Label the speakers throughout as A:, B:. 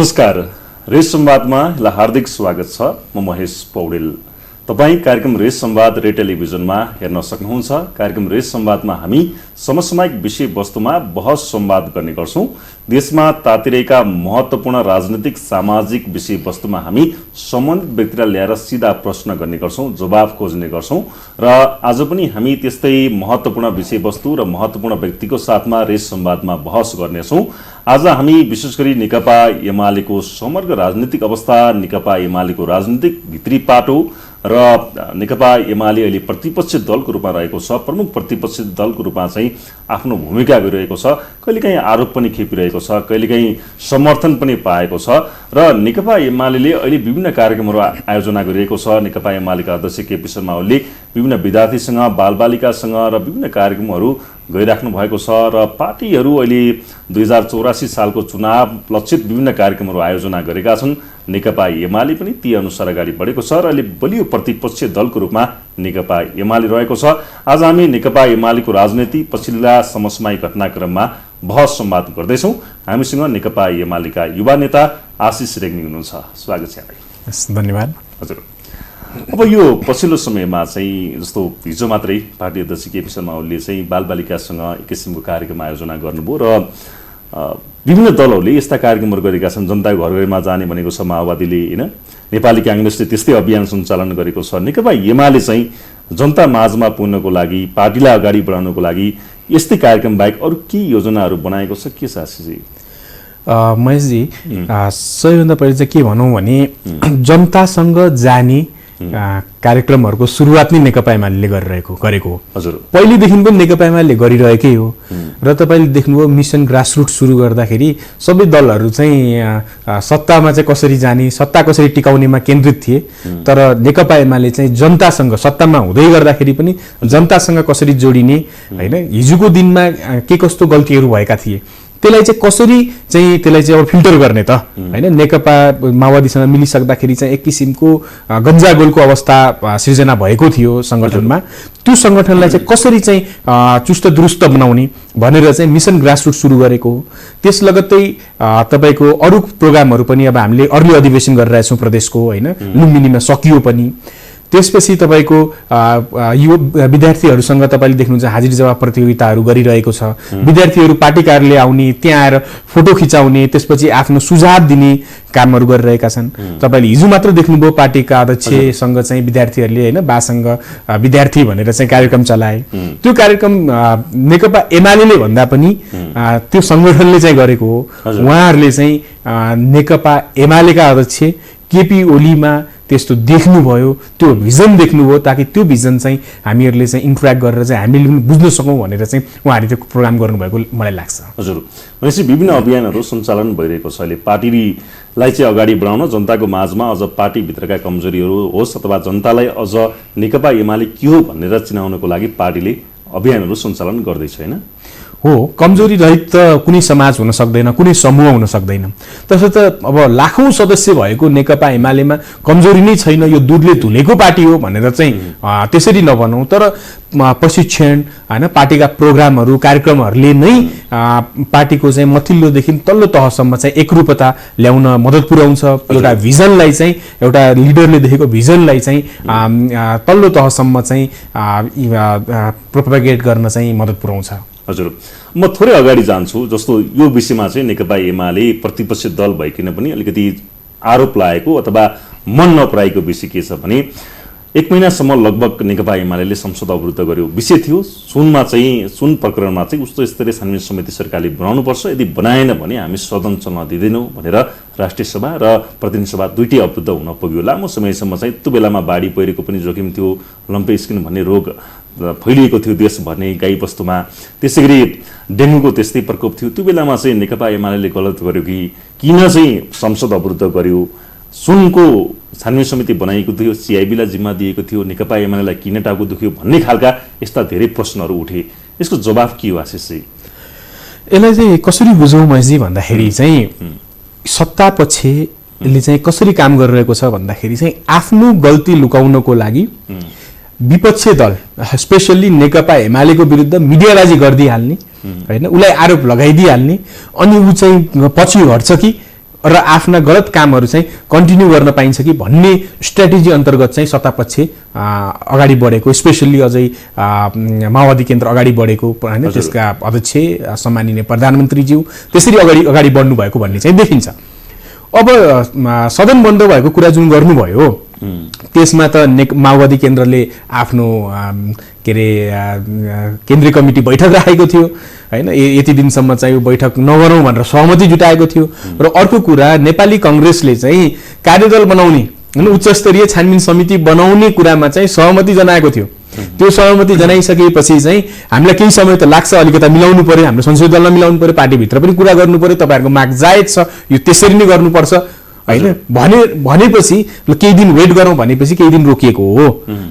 A: नमस्कार, रेस संवादमा हार्दिक स्वागत छ। म महेश पौडेल। तपाईं कार्यक्रम रेस संवाद रे टेलिभिजनमा हेर्न सक्नुहुन्छ। कार्यक्रम रेस संवादमा हामी समसामयिक विषयवस्तुमा बहस संवाद गर्ने गर्छौं। देशमा तातिरहेका महत्त्वपूर्ण राजनीतिक सामाजिक विषयवस्तुमा हामी सम्बन्धित व्यक्तिलाई ल्याएर सीधा प्रश्न गर्ने गर्छौं, जवाफ खोज्ने गर्छौं र आज पनि हामी त्यस्तै महत्त्वपूर्ण विषयवस्तु र महत्त्वपूर्ण व्यक्तिको साथमा रेस संवादमा बहस गर्नेछौं। आज हामी विशेष गरी नेकपा एमालेको समग्र राजनीतिक अवस्था, नेकपा एमालेको राजनीतिक भित्री पाटो र नेकपा एमाले अहिले प्रतिपक्षी दलको रूपमा रहेको छ, प्रमुख प्रतिपक्षी दलको रूपमा चाहिँ आफ्नो भूमिका गरिरहेको छ, कहिलेकाहीँ आरोप पनि खेपिरहेको छ, कहिलेकाहीँ समर्थन पनि पाएको छ र नेकपा एमाले अहिले विभिन्न कार्यक्रमहरू आयोजना गरिरहेको छ। नेकपा एमालेका अध्यक्ष केपी शर्मा ओलीले विभिन्न विद्यार्थीसँग, बालबालिकासँग र विभिन्न कार्यक्रमहरू गइराख्नु भएको छ र पार्टीहरू अहिले 2084 सालको चुनाव लक्षित विभिन्न कार्यक्रमहरू आयोजना गरेका छन्। नेकपा एमाले पनि ती अनुसार अगाडि बढेको छ र अहिले बलियो प्रतिपक्षी दलको रूपमा नेकपा एमाले रहेको छ। आज हामी नेकपा एमालेको राजनीति पछिल्ला समसामयिक घटनाक्रममा बहस संवाद गर्दैछौँ। हामीसँग नेकपा एमालेका युवा नेता आशिष रेग्मी हुनुहुन्छ। स्वागत छ यहाँलाई।
B: धन्यवाद।
A: हजुर, अब यो पछिल्लो समयमा चाहिँ जस्तो हिजो मात्रै पार्टी अध्यक्ष केपी शर्मा ओलीले चाहिँ बालबालिकासँग एक किसिमको कार्यक्रम आयोजना गर्नुभयो र विभिन्न दलहरूले यस्ता कार्यक्रमहरू गरेका छन्। जनताको घर घरमा जाने भनेको छ माओवादीले, होइन, नेपाली काङ्ग्रेसले त्यस्तै अभियान सञ्चालन गरेको छ। नेकपा एमाले चाहिँ जनता माझमा पुग्नको लागि, पार्टीलाई अगाडि बढाउनको लागि यस्तै कार्यक्रम बाहेक अरू के योजनाहरू बनाएको छ? के छ आशिषजी?
B: महेशजी, सबैभन्दा पहिले चाहिँ के भनौँ भने जनतासँग जाने कार्यक्रमहरूको सुरुवात नै नेकपा एमाले गरेको हो।
A: हजुर,
B: पहिलेदेखि पनि नेकपा एमाले गरिरहेकै हो र तपाईँले देख्नुभयो मिसन ग्रासरुट सुरु गर्दाखेरि सबै दलहरू चाहिँ सत्तामा चाहिँ कसरी जाने, सत्ता कसरी टिकाउनेमा केन्द्रित थिए। तर नेकपा एमाले चाहिँ जनतासँग, सत्तामा हुँदै गर्दाखेरि पनि जनतासँग कसरी जोडिने, होइन, हिजोको दिनमा के कस्तो गल्तीहरू भएका थिए त्यसलाई चाहिँ कसरी चाहिँ त्यसलाई चाहिँ अब फिल्टर गर्ने त, होइन। नेकपा माओवादीसँग मिलिसक्दाखेरि चाहिँ एक किसिमको गन्जागोलको अवस्था सिर्जना भएको थियो सङ्गठनमा। त्यो सङ्गठनलाई चाहिँ कसरी चाहिँ चुस्त दुरुस्त बनाउने भनेर चाहिँ मिसन ग्रासरुट सुरु गरेको हो। त्यस लगत्तै तपाईँको अरू प्रोग्रामहरू पनि अब हामीले अर्ली अधिवेशन गरिरहेछौँ प्रदेशको, होइन, लुम्बिनीमा सकियो पनि। त्यसपछि तपाईँको यो विद्यार्थीहरूसँग तपाईँले देख्नुहुन्छ हाजिर जवाब प्रतियोगिताहरू गरिरहेको छ। विद्यार्थीहरू पार्टी कार्यालय आउने, त्यहाँ आएर फोटो खिचाउने, त्यसपछि आफ्नो सुझाव दिने कामहरू गरिरहेका छन्। तपाईँले हिजो मात्र देख्नुभयो पार्टीका अध्यक्षसँग चाहिँ विद्यार्थीहरूले, होइन, बासँग विद्यार्थी भनेर चाहिँ कार्यक्रम चलाए। त्यो कार्यक्रम नेकपा एमाले भन्दा पनि त्यो सङ्गठनले चाहिँ गरेको हो। उहाँहरूले चाहिँ नेकपा एमालेका अध्यक्ष केपी ओलीमा त्यस्तो देख्नुभयो, त्यो भिजन देख्नुभयो, ताकि त्यो भिजन चाहिँ हामीहरूले चाहिँ इन्ट्र्याक्ट गरेर चाहिँ हामीले पनि बुझ्न सकौँ भनेर चाहिँ उहाँहरूले त्यो प्रोग्राम गर्नुभएको मलाई लाग्छ।
A: हजुर, भनेपछि विभिन्न अभियानहरू सञ्चालन भइरहेको छ अहिले पार्टीलाई चाहिँ अगाडि बढाउन, जनताको माझमा अझ पार्टीभित्रका कमजोरीहरू होस् अथवा जनतालाई अझ नेकपा एमाले के हो भनेर चिनाउनको लागि पार्टीले अभियानहरू सञ्चालन गर्दैछ, होइन?
B: हो, कमजोरी रहित त कुनै समाज हुन सक्दैन, कुनै समूह हुन सक्दैन। तसर्थ अब लाखौँ सदस्य भएको नेकपा एमालेमा कमजोरी नै छैन, यो दुधले धुलेको पार्टी हो भनेर चाहिँ त्यसरी नभनौँ। तर प्रशिक्षण, होइन, पार्टीका प्रोग्रामहरू, कार्यक्रमहरूले नै पार्टीको चाहिँ मथिल्लोदेखि तल्लो तहसम्म चाहिँ एकरूपता ल्याउन मद्दत पुर्याउँछ। एउटा भिजनलाई चाहिँ, एउटा लिडरले देखेको भिजनलाई चाहिँ तल्लो तहसम्म चाहिँ प्रोपेगेट गर्न चाहिँ मद्दत पुर्याउँछ।
A: हजुर, म थोरै अगाडि जान्छु। जस्तो यो विषयमा चाहिँ नेकपा एमाले प्रतिपक्षी दल भइकन पनि अलिकति आरोप लागेको अथवा मन नपराएको विषय के छ भने 1 महिनासम्म लगभग नेकपा एमाले संसद अवरुद्ध गर्यो। विषय थियो सुन प्रकरणमा चाहिँ उच्च स्तरीय छानबिन समिति सरकारले बनाउनुपर्छ, यदि बनाएन भने हामी सदन चल्न दिँदैनौँ भनेर राष्ट्रिय सभा र प्रतिनिधि सभा दुईटै अवरुद्ध हुन पुग्यो। लामो समयसम्म चाहिँ त्यो बेलामा बाढी पहिरोको पनि जोखिम थियो, लम्पे स्किन भन्ने रोग फैलिएको थियो देशभर नै गाईबस्तुमा, त्यसैगरी डेङ्गुको त्यस्तै प्रकोप थियो। त्यो बेलामा चाहिँ नेकपा एमाले गलत गर्यो कि किन चाहिँ संसद अवरुद्ध गर्यो? सुनको छानबिन समिति बनाइएको थियो, सिआइबीलाई जिम्मा दिएको थियो, नेकपा एमालेलाई किन टाउको दुख्यो भन्ने खालका यस्ता धेरै प्रश्नहरू उठे। यसको जवाफ के हो आशिषजी?
B: यसलाई चाहिँ कसरी बुझौँ महेशजी भन्दाखेरि चाहिँ सत्तापक्षले चाहिँ कसरी काम गरिरहेको छ भन्दाखेरि चाहिँ आफ्नो गल्ती लुकाउनको लागि विपक्षी दल स्पेशली नेकपा एमालेको विरुद्ध मिडियाबाजी गरिदिइहाल्ने, होइन, उसलाई आरोप लगाइदिइहाल्ने, अनि ऊ चाहिँ पछि हट्छ कि र आफ्ना गलत कामहरू चाहिँ कन्टिन्यू गर्न पाइन्छ कि भन्ने स्ट्र्याटेजी अन्तर्गत चाहिँ सत्तापक्ष अगाडि बढेको, स्पेसल्ली अझै माओवादी केन्द्र अगाडि बढेको होइन, त्यसका अध्यक्ष सम्माननीय प्रधानमन्त्रीज्यू त्यसरी अगाडि बढ्नु भएको भन्ने चाहिँ देखिन्छ। अब सदन बन्द भएको कुरा जुन गर्नुभयो त्यसमा त माओवादी केन्द्रले आफ्नो के अरे केन्द्रीय कमिटी बैठक राखेको थियो होइन, यति दिनसम्म चाहिँ यो बैठक नगरौँ भनेर सहमति जुटाएको थियो। र अर्को कुरा नेपाली कङ्ग्रेसले चाहिँ कार्यदल बनाउने होइन, उच्च स्तरीय छानबिन समिति बनाउने कुरामा चाहिँ सहमति जनाएको थियो। त्यो सहमति जनाइसकेपछि चाहिँ हामीलाई केही समय त लाग्छ, अलिकता मिलाउनु पर्यो, हाम्रो संसदीय दलमा मिलाउनु पर्यो, पार्टीभित्र पनि कुरा गर्नु पर्यो, तपाईँहरूको माग जायज छ, यो त्यसरी नै गर्नुपर्छ होइन भनेपछि केही दिन वेट गरौँ भनेपछि केही दिन रोकिएको हो।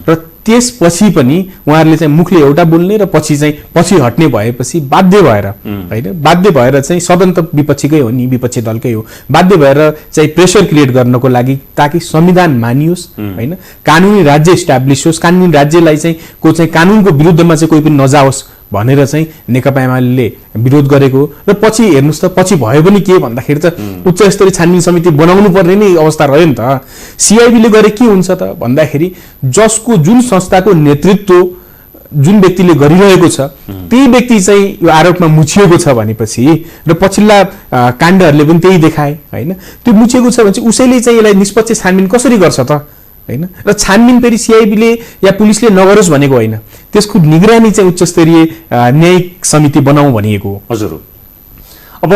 B: र त्यसपछि पनि उहाँहरूले चाहिँ मुखले एउटा बोल्ने र पछि चाहिँ पछि हट्ने भएपछि बाध्य भएर होइन, बाध्य भएर चाहिँ सदन त विपक्षीकै हो नि, विपक्षी दलकै हो, बाध्य भएर चाहिँ प्रेसर क्रिएट गर्नको लागि ताकि संविधान मानियोस् होइन, कानुनी राज्य इस्टाब्लिस होस्, कानुनी राज्यलाई चाहिँ को चाहिँ कानुनको विरुद्धमा चाहिँ कोही पनि नजाओस् भनेर चाहिँ नेकपा एमाले विरोध गरेको। र पछि हेर्नुहोस् त पछि भयो पनि के भन्दाखेरि त उच्च स्तरीय छानबिन समिति बनाउनु पर्ने नै अवस्था रह्यो नि त। सिआइबीले गरे के हुन्छ त भन्दाखेरि जसको जुन संस्थाको नेतृत्व जुन व्यक्तिले गरिरहेको छ त्यही व्यक्ति चाहिँ यो आरोपमा मुछिएको छ भनेपछि र पछिल्ला काण्डहरूले पनि त्यही देखाए होइन, त्यो मुछिएको छ भने चाहिँ उसैले चाहिँ यसलाई निष्पक्ष छानबिन कसरी गर्छ त होइन। र छानबिन फेरि सिआइबीले या पुलिसले नगरोस् भनेको होइन, त्यसको निगरानी चाहिँ उच्च स्तरीय न्यायिक समिति बनाऊ भनिएको हो।
A: हजुर, अब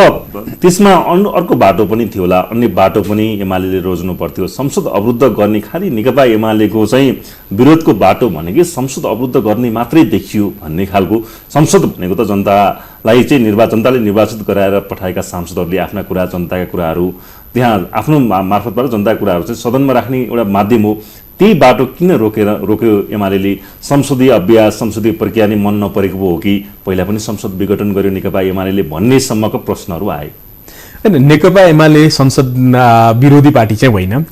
A: त्यसमा अर्को बाटो पनि थियो होला, अन्य बाटो पनि एमाले रोज्नु पर्थ्यो। संसद अवरुद्ध गर्ने खालि नेकपा एमालेको चाहिँ विरोधको बाटो भनेको संसद अवरुद्ध गर्ने मात्रै देखियो भन्ने खालको। संसद भनेको त जनतालाई चाहिँ जनताले निर्वाचित गराएर पठाएका सांसदहरूले आफ्ना कुरा, जनताका कुराहरू त्यहाँ आफ्नो मार्फतबाट जनताका कुराहरू चाहिँ सदनमा राख्ने एउटा माध्यम हो। त्यही बाटो किन रोक्यो एमाले? संसदीय अभ्यास, संसदीय प्रक्रिया नै मन नपरेको हो कि पहिला पनि संसद विघटन गर्यो नेकपा एमाले भन्ने सम्मको प्रश्नहरू आए।
B: होइन, नेकपा एमाले संसद विरोधी पार्टी चाहिँ होइन।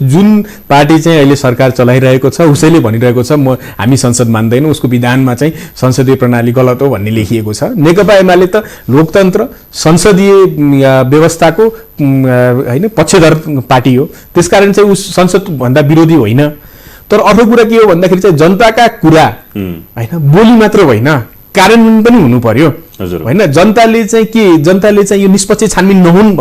B: जुन पार्टी चाहिँ अहिले सरकार चलाइरहेको छ उसैले भनिरहेको छ हामी संसद मान्दैनौँ, उसको विधानमा चाहिँ संसदीय प्रणाली गलत हो भन्ने लेखिएको छ। नेकपा एमाले त लोकतन्त्र संसदीय व्यवस्थाको होइन पक्षधर पार्टी हो, त्यसकारण चाहिँ उस संसदभन्दा विरोधी होइन। तर अर्को कुरा के हो भन्दाखेरि चाहिँ जनताका कुरा होइन बोली मात्र होइन, कार्यान्वयन पनि हुनु पर्यो होइन। जनताले चाहिँ यो निष्पक्ष छानबिन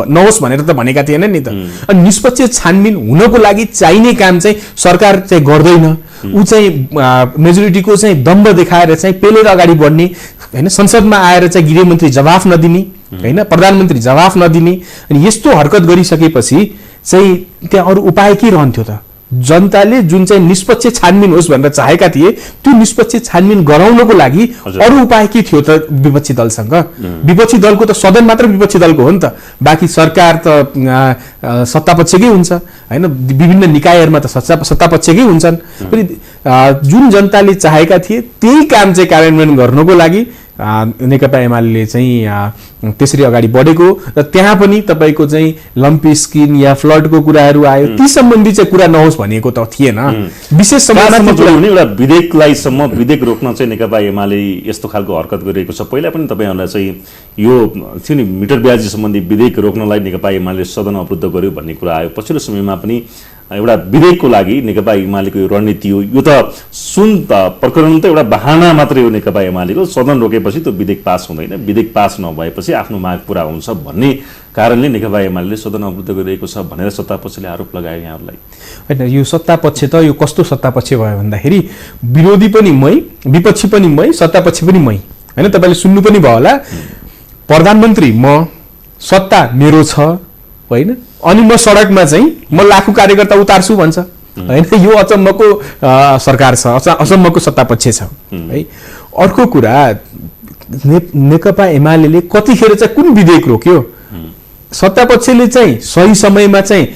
B: नहोस् भनेर त भनेका थिएन नि त। अनि निष्पक्ष छानबिन हुनको लागि चाहिने काम चाहिँ सरकार चाहिँ गर्दैन, ऊ चाहिँ मेजोरिटीको चाहिँ दम्ब देखाएर चाहिँ पेलेर अगाडि बढ्ने होइन, संसदमा आएर चाहिँ गृहमन्त्री जवाफ नदिने होइन, प्रधानमन्त्री जवाफ नदिने। अनि यस्तो हरकत गरिसकेपछि चाहिँ त्यहाँ अरू उपाय के रहन्थ्यो त? जनताले जुन चाहिँ निष्पक्ष छानबिन होस् भनेर चाहेका थिए त्यो निष्पक्ष छानबिन गराउनको लागि अरू उपाय के थियो त विपक्षी दलसँग? विपक्षी दलको त सदन मात्र विपक्षी दलको हो नि त, बाँकी सरकार त सत्तापक्षकै हुन्छ होइन, विभिन्न निकायहरूमा त सत्तापक्षकै हुन्छन्। पनि जुन जनताले चाहेका थिए त्यही काम चाहिँ कार्यान्वयन गर्नको लागि नेकपा एमाले चाहिँ त्यसरी अगाडि बढेको। र त्यहाँ पनि तपाईँको चाहिँ लम्पी स्किन या फ्लडको कुराहरू आयो, ती सम्बन्धी चाहिँ कुरा नहोस् भनेको त थिएन। विशेष
A: एउटा विधेयक रोक्न चाहिँ नेकपा एमाले यस्तो खालको हरकत गरिरहेको छ। पहिला पनि तपाईँहरूलाई चाहिँ यो थियो नि मिटर ब्याजी सम्बन्धी विधेयक रोक्नलाई नेकपा एमाले सदन अवरुद्ध गर्यो भन्ने कुरा आयो। पछिल्लो समयमा पनि एउटा विधेयकको लागि नेकपा एमालेको यो रणनीति हो। यो त प्रकरण त एउटा बहाना मात्रै हो नेकपा एमालेको, सदन रोकेपछि त्यो विधेयक पास हुँदैन, विधेयक पास नभएपछि आफ्नो माग पुरा हुन्छ भन्ने कारणले नेकपा एमाले सदन अवरुद्ध गरिरहेको छ भनेर सत्तापक्षले आरोप लगायो यहाँहरूलाई।
B: होइन, यो सत्तापक्ष त यो कस्तो सत्तापक्ष भयो भन्दाखेरि विरोधी पनि मै, विपक्षी पनि मै, सत्तापक्ष पनि मै होइन। तपाईँले सुन्नु पनि भयो होला, प्रधानमन्त्री म, सत्ता मेरो छ होइन, अनि म सडकमा चाहिँ म लाखौँ कार्यकर्ता उतार्छु भन्छ होइन। यो अचम्मको सरकार छ, अचम्मको सत्तापक्ष छ है। अर्को कुरा नेकपा एमाले कतिखेर चाहिँ कुन विधेयक रोक्यो? सत्तापक्षले चाहिँ सही समयमा चाहिँ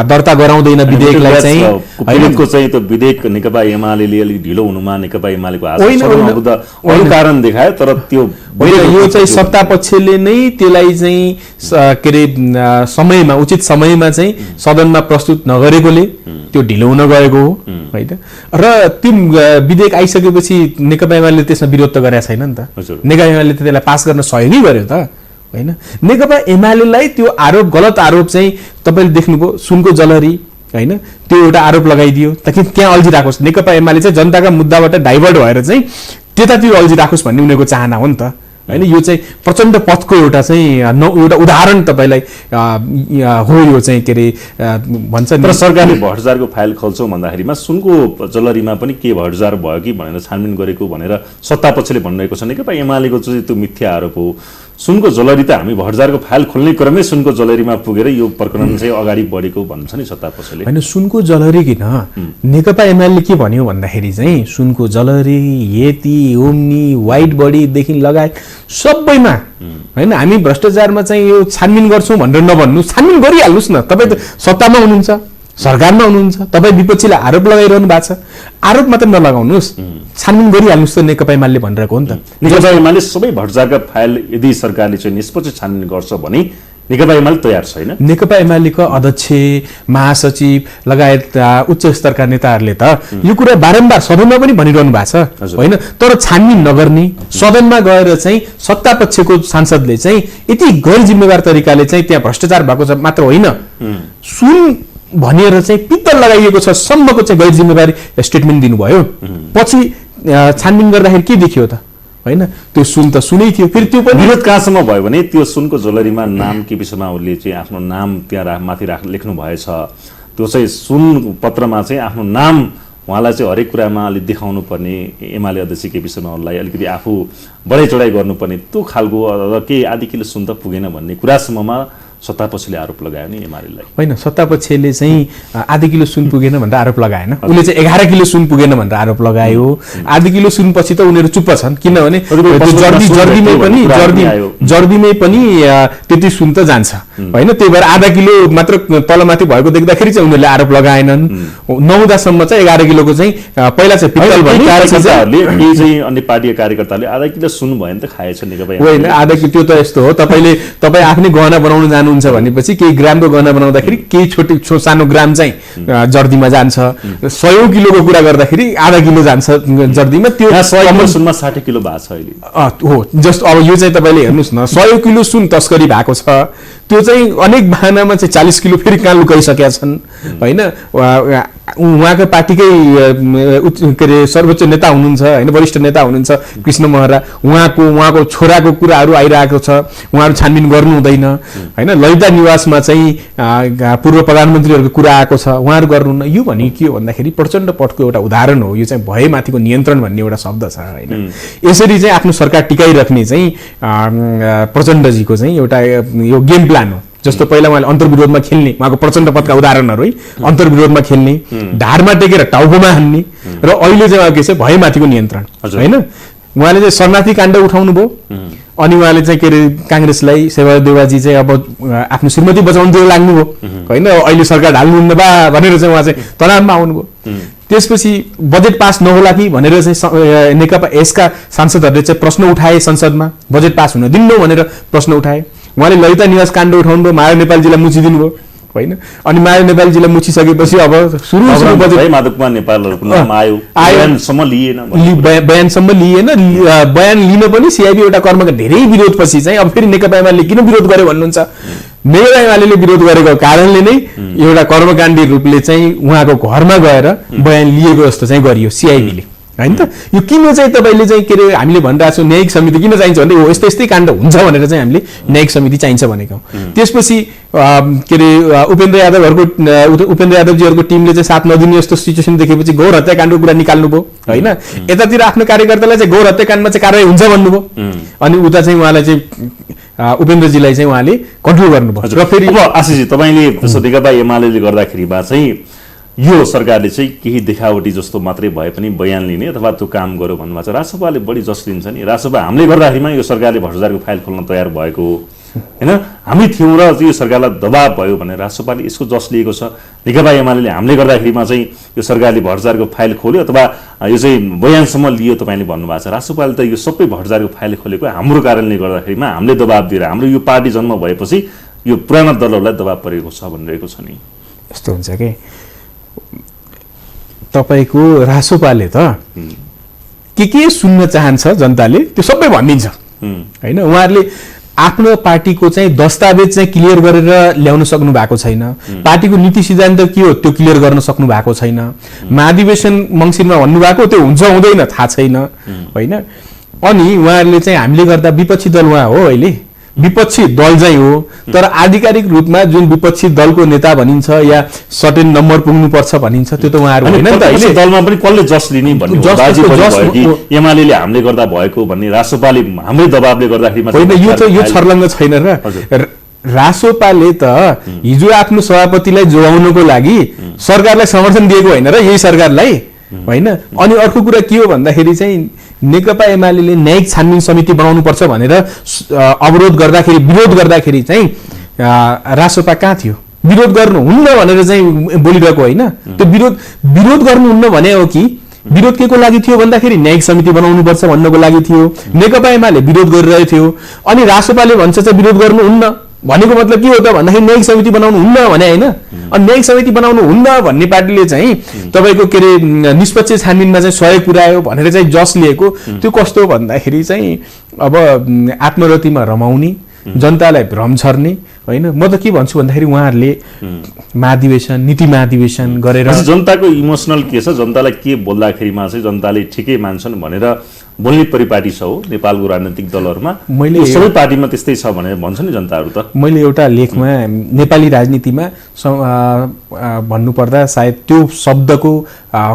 B: दर्ता गराउँदैन विधेयकलाई चाहिँ
A: अहिलेको चाहिँ त्यो विधेयक नेकपा एमाले अलिक ढिलो हुनुमा नेकपा एमालेको अरू कारण देखायो, तर त्यो
B: होइन, यो चाहिँ सत्तापक्षले नै त्यसलाई चाहिँ के अरे समयमा उचित समयमा चाहिँ सदनमा प्रस्तुत नगरेकोले त्यो ढिलो हुन गएको हो होइन। र त्यो विधेयक आइसकेपछि नेकपा एमाले त्यसमा विरोध त गरेका छैन नि त, नेकपा एमाले त त्यसलाई पास गर्न सहयोगै गर्यो त हैन। नेकपा एमालेलाई त्यो आरोप, गलत आरोप चाहिँ तपाईले देख्नुभयो, सुनको जलहरी हैन, त्यो एउटा आरोप लगाइदियो ताकि त्यहाँ अल्झिराखोस्। नेकपा एमाले चाहिँ जनताका मुद्दाबाट डाइभर्ट भएर चाहिँ त्यतातिर अल्झिराखोस् भन्ने उनीहरूको चाहना हो नि त हैन। यो चाहिँ प्रचण्ड पथको एउटा चाहिँ एउटा उदाहरण तपाईलाई हो। यो चाहिँ के अरे भन्छ
A: तर सरकारले भ्रष्टाचारको फाइल खोल्छौँ भन्दाखेरिमा सुनको जलरीमा पनि के भ्रष्टाचार भयो कि भनेर छानबिन गरेको भनेर सत्तापक्षले भनिरहेको छ। नेकपा एमालेको चाहिँ त्यो मिथ्या आरोप हो। सुनको जलरी त हामी भ्रष्टाचारको फाइल खोल्ने क्रममै सुनको जलरीमा पुगेर यो प्रकरण चाहिँ अगाडि बढेको भन्छ नि सत्तापक्षले।
B: हैन, सुनको जलरी किन नेकपा एमाले के भन्यो भन्दाखेरि चाहिँ सुनको जलरी, येती, ओम्नी, व्हाइट बडीदेखि लगायत सबैमा हैन हामी भ्रष्टाचारमा चाहिँ यो छानबिन गर्छौँ भनेर नभन्नु, छानबिन गरिहाल्नुहोस् न। तपाईँ त सत्तामा हुनुहुन्छ, सरकारमा हुनुहुन्छ, तपाईँ विपक्षीलाई आरोप लगाइरहनु भएको छ, आरोप मात्र नलगाउनुहोस्, छानबिन गरिहाल्नुहोस् त नेकपा एमाले भनिरहेको हो नि त।
A: नेकपा एमाले सबै भ्रष्टाचारका फाइल यदि सरकारले चाहिँ निष्पक्ष छानबिन गर्छ भने नेकपा एमाले तयार छैन। नेकपा
B: एमालेको अध्यक्ष, महासचिव लगायत उच्च स्तरका नेताहरूले त यो कुरा बारम्बार सदनमा पनि भनिरहनु भएको छ हैन। तर छानबिन नगर्ने, सदनमा गएर चाहिँ सत्तापक्षको सांसदले चाहिँ यति गैर जिम्मेवार तरिकाले चाहिँ त्यहाँ भ्रष्टाचार भएको छ मात्र होइन, सुन भनेर चाहिँ पित्तल लगाइएको छ सम्मको चाहिँ गैर जिम्मेवारी स्टेटमेन्ट दिनुभयो। पछि छानबिन गर्दाखेरि के देखियो त हैन, त्यो सुन त सुनै थियो। फेरि त्यो पनि
A: विरोध कहाँसम्म भयो भने त्यो सुनको जलरीमा नाम के विषयमा उसले चाहिँ आफ्नो नाम त्यहाँ माथि लेख्नु भएछ। त्यो चाहिँ सुन पत्रमा चाहिँ आफ्नो नाम उहाँलाई चाहिँ हरेक कुरामा अलिक देखाउनु पर्ने, एमाले अध्यक्ष के विषयमा उनलाई अलिकति आफू बढाइ चढाइ गर्नुपर्ने, त्यो खालको केही आधी किलो सुन त पुगेन भन्ने कुरासम्ममा सत्तापक्षले आरोप लगायो नि एमालेलाई।
B: होइन, सत्तापक्षले चाहिँ आधी किलो सुन पुगेन भनेर आरोप लगाएन, उसले चाहिँ 11 किलो सुन पुगेन भनेर आरोप लगायो। आधी किलो सुन पछि त उनीहरू चुप्प छन्, किनभने जर्दीमै पनि त्यति सुन त जान्छ होइन। त्यही भएर आधा किलो मात्र तलमाथि भएको देख्दाखेरि चाहिँ उनीहरूले आरोप लगाएनन्। नहुँदासम्म चाहिँ 11 किलोको चाहिँ पहिला चाहिँ पित्तल भन्ने
A: कार्यकर्ताहरूले केही चाहिँ अन्य पार्टीका कार्यकर्ताहरूले आधा किलो सुन भयो भने त खाएछ नेकपा।
B: होइन, आधा किलो त्यो त यस्तो हो, तपाईँ आफ्नै गहना बनाउनु जानुहुन्छ भनेपछि केही ग्रामको गहना बनाउँदाखेरि केही सानो ग्राम चाहिँ जर्दीमा जान्छ। 100 किलोको कुरा गर्दाखेरि आधा किलो जान्छ जर्दीमा। त्यो
A: 100 सुनमा 60 किलो भएको छ अहिले
B: हो। जस्ट अब यो चाहिँ तपाईँले हेर्नुहोस् न, 100 किलो सुन तस्करी भएको छ। त्यो चाहिँ अनेक बहानामा चाहिँ 40 किलो फेरि कहाँ लुकाइसकेका छन् होइन। उहाँको पार्टीकै के अरे सर्वोच्च नेता हुनुहुन्छ होइन, वरिष्ठ नेता हुनुहुन्छ कृष्ण महरा, उहाँको छोराको कुराहरू आइरहेको छ, उहाँहरू छानबिन गर्नु हुँदैन होइन। ललिता निवासमा चाहिँ पूर्व प्रधानमन्त्रीहरूको कुरा आएको छ, उहाँहरू गर्नुहुन्न। यो भने के हो भन्दाखेरि प्रचण्ड पटको एउटा उदाहरण हो। यो चाहिँ भयमाथिको नियन्त्रण भन्ने एउटा शब्द छ होइन। यसरी चाहिँ आफ्नो सरकार टिकाइराख्ने चाहिँ प्रचण्डजीको चाहिँ एउटा यो गेम प्लान हो। जस्तो पहिला उहाँले अन्तर्विरोधमा खेल्ने, उहाँको प्रचण्ड पदका उदाहरणहरू है, अन्तर्विरोधमा खेल्ने, ढाडमा टेकेर टाउकोमा हान्ने, र अहिले चाहिँ के छ भयमाथिको नियन्त्रण होइन। उहाँले चाहिँ शरणार्थी काण्ड उठाउनु भयो, अनि उहाँले चाहिँ के अरे काङ्ग्रेसलाई, शेरबहादुर देउवाजी चाहिँ अब आफ्नो श्रीमती बचाउनुतिर लाग्नुभयो होइन, अहिले सरकार ढाल्नुहुन्न बा भनेर चाहिँ उहाँ चाहिँ तनावमा आउनुभयो। त्यसपछि बजेट पास नहोला कि भनेर चाहिँ नेकपा यसका सांसदहरूले चाहिँ प्रश्न उठाए संसदमा, बजेट पास हुन दिनु भनेर प्रश्न उठाए। उहाँले ललिता निवास काण्ड उठाउनु भयो, माया नेपालजीलाई मुछिदिनु भयो होइन। अनि माया नेपालजीलाई मुछिसकेपछि अब सुरु बजेट
A: माधवकुमार नेपालहरुको नाम आयो, बयानसम्म लिएन,
B: बयानसम्म लिएन। बयान लिन पनि सिआइबी एउटा कर्मका धेरै विरोधपछि चाहिँ अब फेरि नेकपा एमाले किन विरोध गर्यो भन्नुहुन्छ। नेकपा एमाले विरोध गरेको कारणले नै एउटा कर्मकाण्डी रूपले चाहिँ उहाँको घरमा गएर बयान लिएको जस्तो चाहिँ गरियो सिआइबीले हैन त। यो किन चाहिँ तपाईले चाहिँ के अरे हामीले भनिरहेको छौँ न्यायिक समिति किन चाहिन्छ भन्दै हो, यस्तै यस्तै काण्ड हुन्छ भनेर चाहिँ हामीले न्यायिक समिति चाहिन्छ भनेको। त्यसपछि के अरे उपेन्द्र यादवजीहरूको टिमले चाहिँ साथ नदिने जस्तो सिचुएसन देखेपछि गौर हत्याकाण्डको कुरा निकाल्नुभयो होइन। यतातिर आफ्नो कार्यकर्तालाई चाहिँ गौर हत्याकाण्डमा चाहिँ कारवाही हुन्छ भन्नुभयो, अनि उता चाहिँ उहाँलाई चाहिँ उपेन्द्रजीलाई चाहिँ उहाँले कन्ट्रोल गर्नुभयो। र फेरि
A: अब आशिषजी तपाईँले नेकपा एमाले गर्दाखेरिमा चाहिँ यो सरकारले चाहिँ केही देखावटी जस्तो मात्रै भए पनि बयान लिने अथवा त्यो काम गर्यो भन्नुभएको छ। रासपाले बढी जस लिन्छ नि, रासपा हामीले गर्दाखेरिमा यो सरकारले भ्रष्टाचारको फाइल खोल्न तयार भएको होइन, हामी थियौँ र यो सरकारलाई दबाब भयो भनेर रासपाले यसको जस लिएको छ। नेकपा एमाले हामीले गर्दाखेरिमा चाहिँ यो सरकारले भ्रष्टाचारको फाइल खोल्यो अथवा यो चाहिँ बयानसम्म लियो तपाईँले भन्नुभएको छ। रासपाले त यो सबै भ्रष्टाचारको फाइल खोलेको हाम्रो कारणले गर्दाखेरिमा हामीले दबाब दिएर हाम्रो यो पार्टी जन्म भएपछि यो पुराना दलहरूलाई दबाब परेको छ भनिरहेको छ नि।
B: यस्तो हुन्छ कि तपाईको रासोपाले त के सुन्न चाहन्छ जनताले त्यो सबै भनिदिन्छ हैन। उहाँहरूले आफ्नो पार्टीको चाहिँ दस्तावेज चाहिँ क्लियर गरेर ल्याउन सक्नु भएको छैन, पार्टीको नीति सिद्धान्त के हो त्यो क्लियर गर्न सक्नु भएको छैन, महाधिवेशन मङ्सिरमा भन्नुभएको त्यो हुन्छ हुँदैन थाहा छैन होइन। अनि उहाँहरूले चाहिँ हामीले गर्दा विपक्षी दल उहाँ हो, अहिले विपक्षी दल चाहिँ हो, तर आधिकारिक रूपमा जुन विपक्षी दलको नेता भनिन्छ या सर्टेन नम्बर पुग्नुपर्छ भनिन्छ त्यो त उहाँहरू होइन नि त।
A: अहिले दलमा पनि कसले जस लिने भन्ने एमाले हामीले गर्दा भएको भन्ने रासोपाले हाम्रै दबावले गर्दाखेरि
B: होइन, यो छर्लङ्ग छैन र रासोपाले त हिजो आफ्नो सभापतिलाई जोगाउनको लागि सरकारलाई समर्थन दिएको होइन र यही सरकारलाई होइन। अनि अर्को कुरा के हो भन्दाखेरि चाहिँ नेकपा एमाले न्यायिक छानबिन समिति बनाउनु पर्छ भनेर अवरोध गर्दाखेरि विरोध गर्दाखेरि चाहिँ रासोपा कहाँ थियो? विरोध गर्नुहुन्न भनेर चाहिँ बोलिरहेको होइन, त्यो विरोध गर्नुहुन्न भने हो कि विरोध के को लागि थियो भन्दाखेरि न्यायिक समिति बनाउनुपर्छ भन्नको लागि थियो। नेकपा एमाले विरोध गरिरहेको थियो अनि रासोपाले भन्छ चाहिँ विरोध गर्नुहुन्न भनेको मतलब के हो त भन्दाखेरि न्यायिक समिति बनाउनु हुन्न भने होइन। अनि न्यायिक समिति बनाउनु हुन्न भन्ने पार्टीले चाहिँ तपाईँको के अरे निष्पक्ष छानबिनमा चाहिँ सहयोग पुर्यायो भनेर चाहिँ जस लिएको, त्यो कस्तो भन्दाखेरि चाहिँ अब आत्मरतिमा रमाउने, जनतालाई भ्रम छर्ने होइन। म त के भन्छु भन्दाखेरि उहाँहरूले महाधिवेशन नीति महाधिवेशन गरेर
A: जनताको इमोसनल के छ, जनतालाई के बोल्दाखेरिमा चाहिँ जनताले ठिकै मान्छन् भनेर बोल्ने परिपाटी छ हो नेपालको राजनीतिक दलहरूमा। मैले सबै पार्टीमा त्यस्तै छ भनेर भन्छ नि जनताहरू त।
B: मैले एउटा लेखमा नेपाली राजनीतिमा भन्नुपर्दा सायद त्यो शब्दको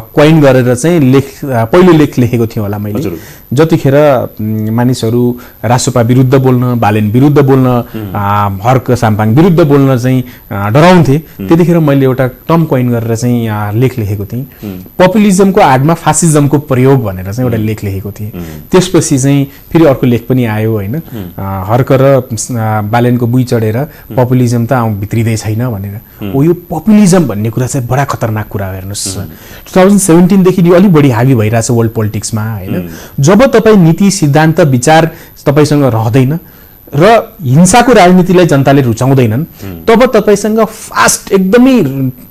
B: कोइन गरेर चाहिँ पहिलो लेख लेखेको थिएँ होला मैले। जतिखेर मानिसहरू रासोपा विरुद्ध बोल्न, बालेन विरुद्ध बोल्न, हर्क साम्पाङ विरुद्ध बोल्न चाहिँ डराउँथे, त्यतिखेर मैले एउटा टर्म कोइन गरेर चाहिँ लेख लेखेको थिएँ, पपुलिजमको आडमा फासिजमको प्रयोग भनेर चाहिँ एउटा लेख लेखेको थिएँ। त्यसपछि चाहिँ फेरि अर्को लेख पनि आयो होइन, हर्क र बालेनको बुई चढेर पपुलिजम त भित्रिँदै छैन भनेर। ओ यो पपुलिजम भन्ने कुरा चाहिँ बडा खतरनाक कुरा हो। हेर्नुहोस् 2017 देखि यो अलिक बढी हावी भइरहेछ वर्ल्ड पोलिटिक्समा होइन। जब तपाईँ नीति सिद्धान्त विचार तपाईँसँग रहँदैन र हिंसाको राजनीतिलाई जनताले रुचाउँदैनन्, तब तपाईँसँग फास्ट एकदमै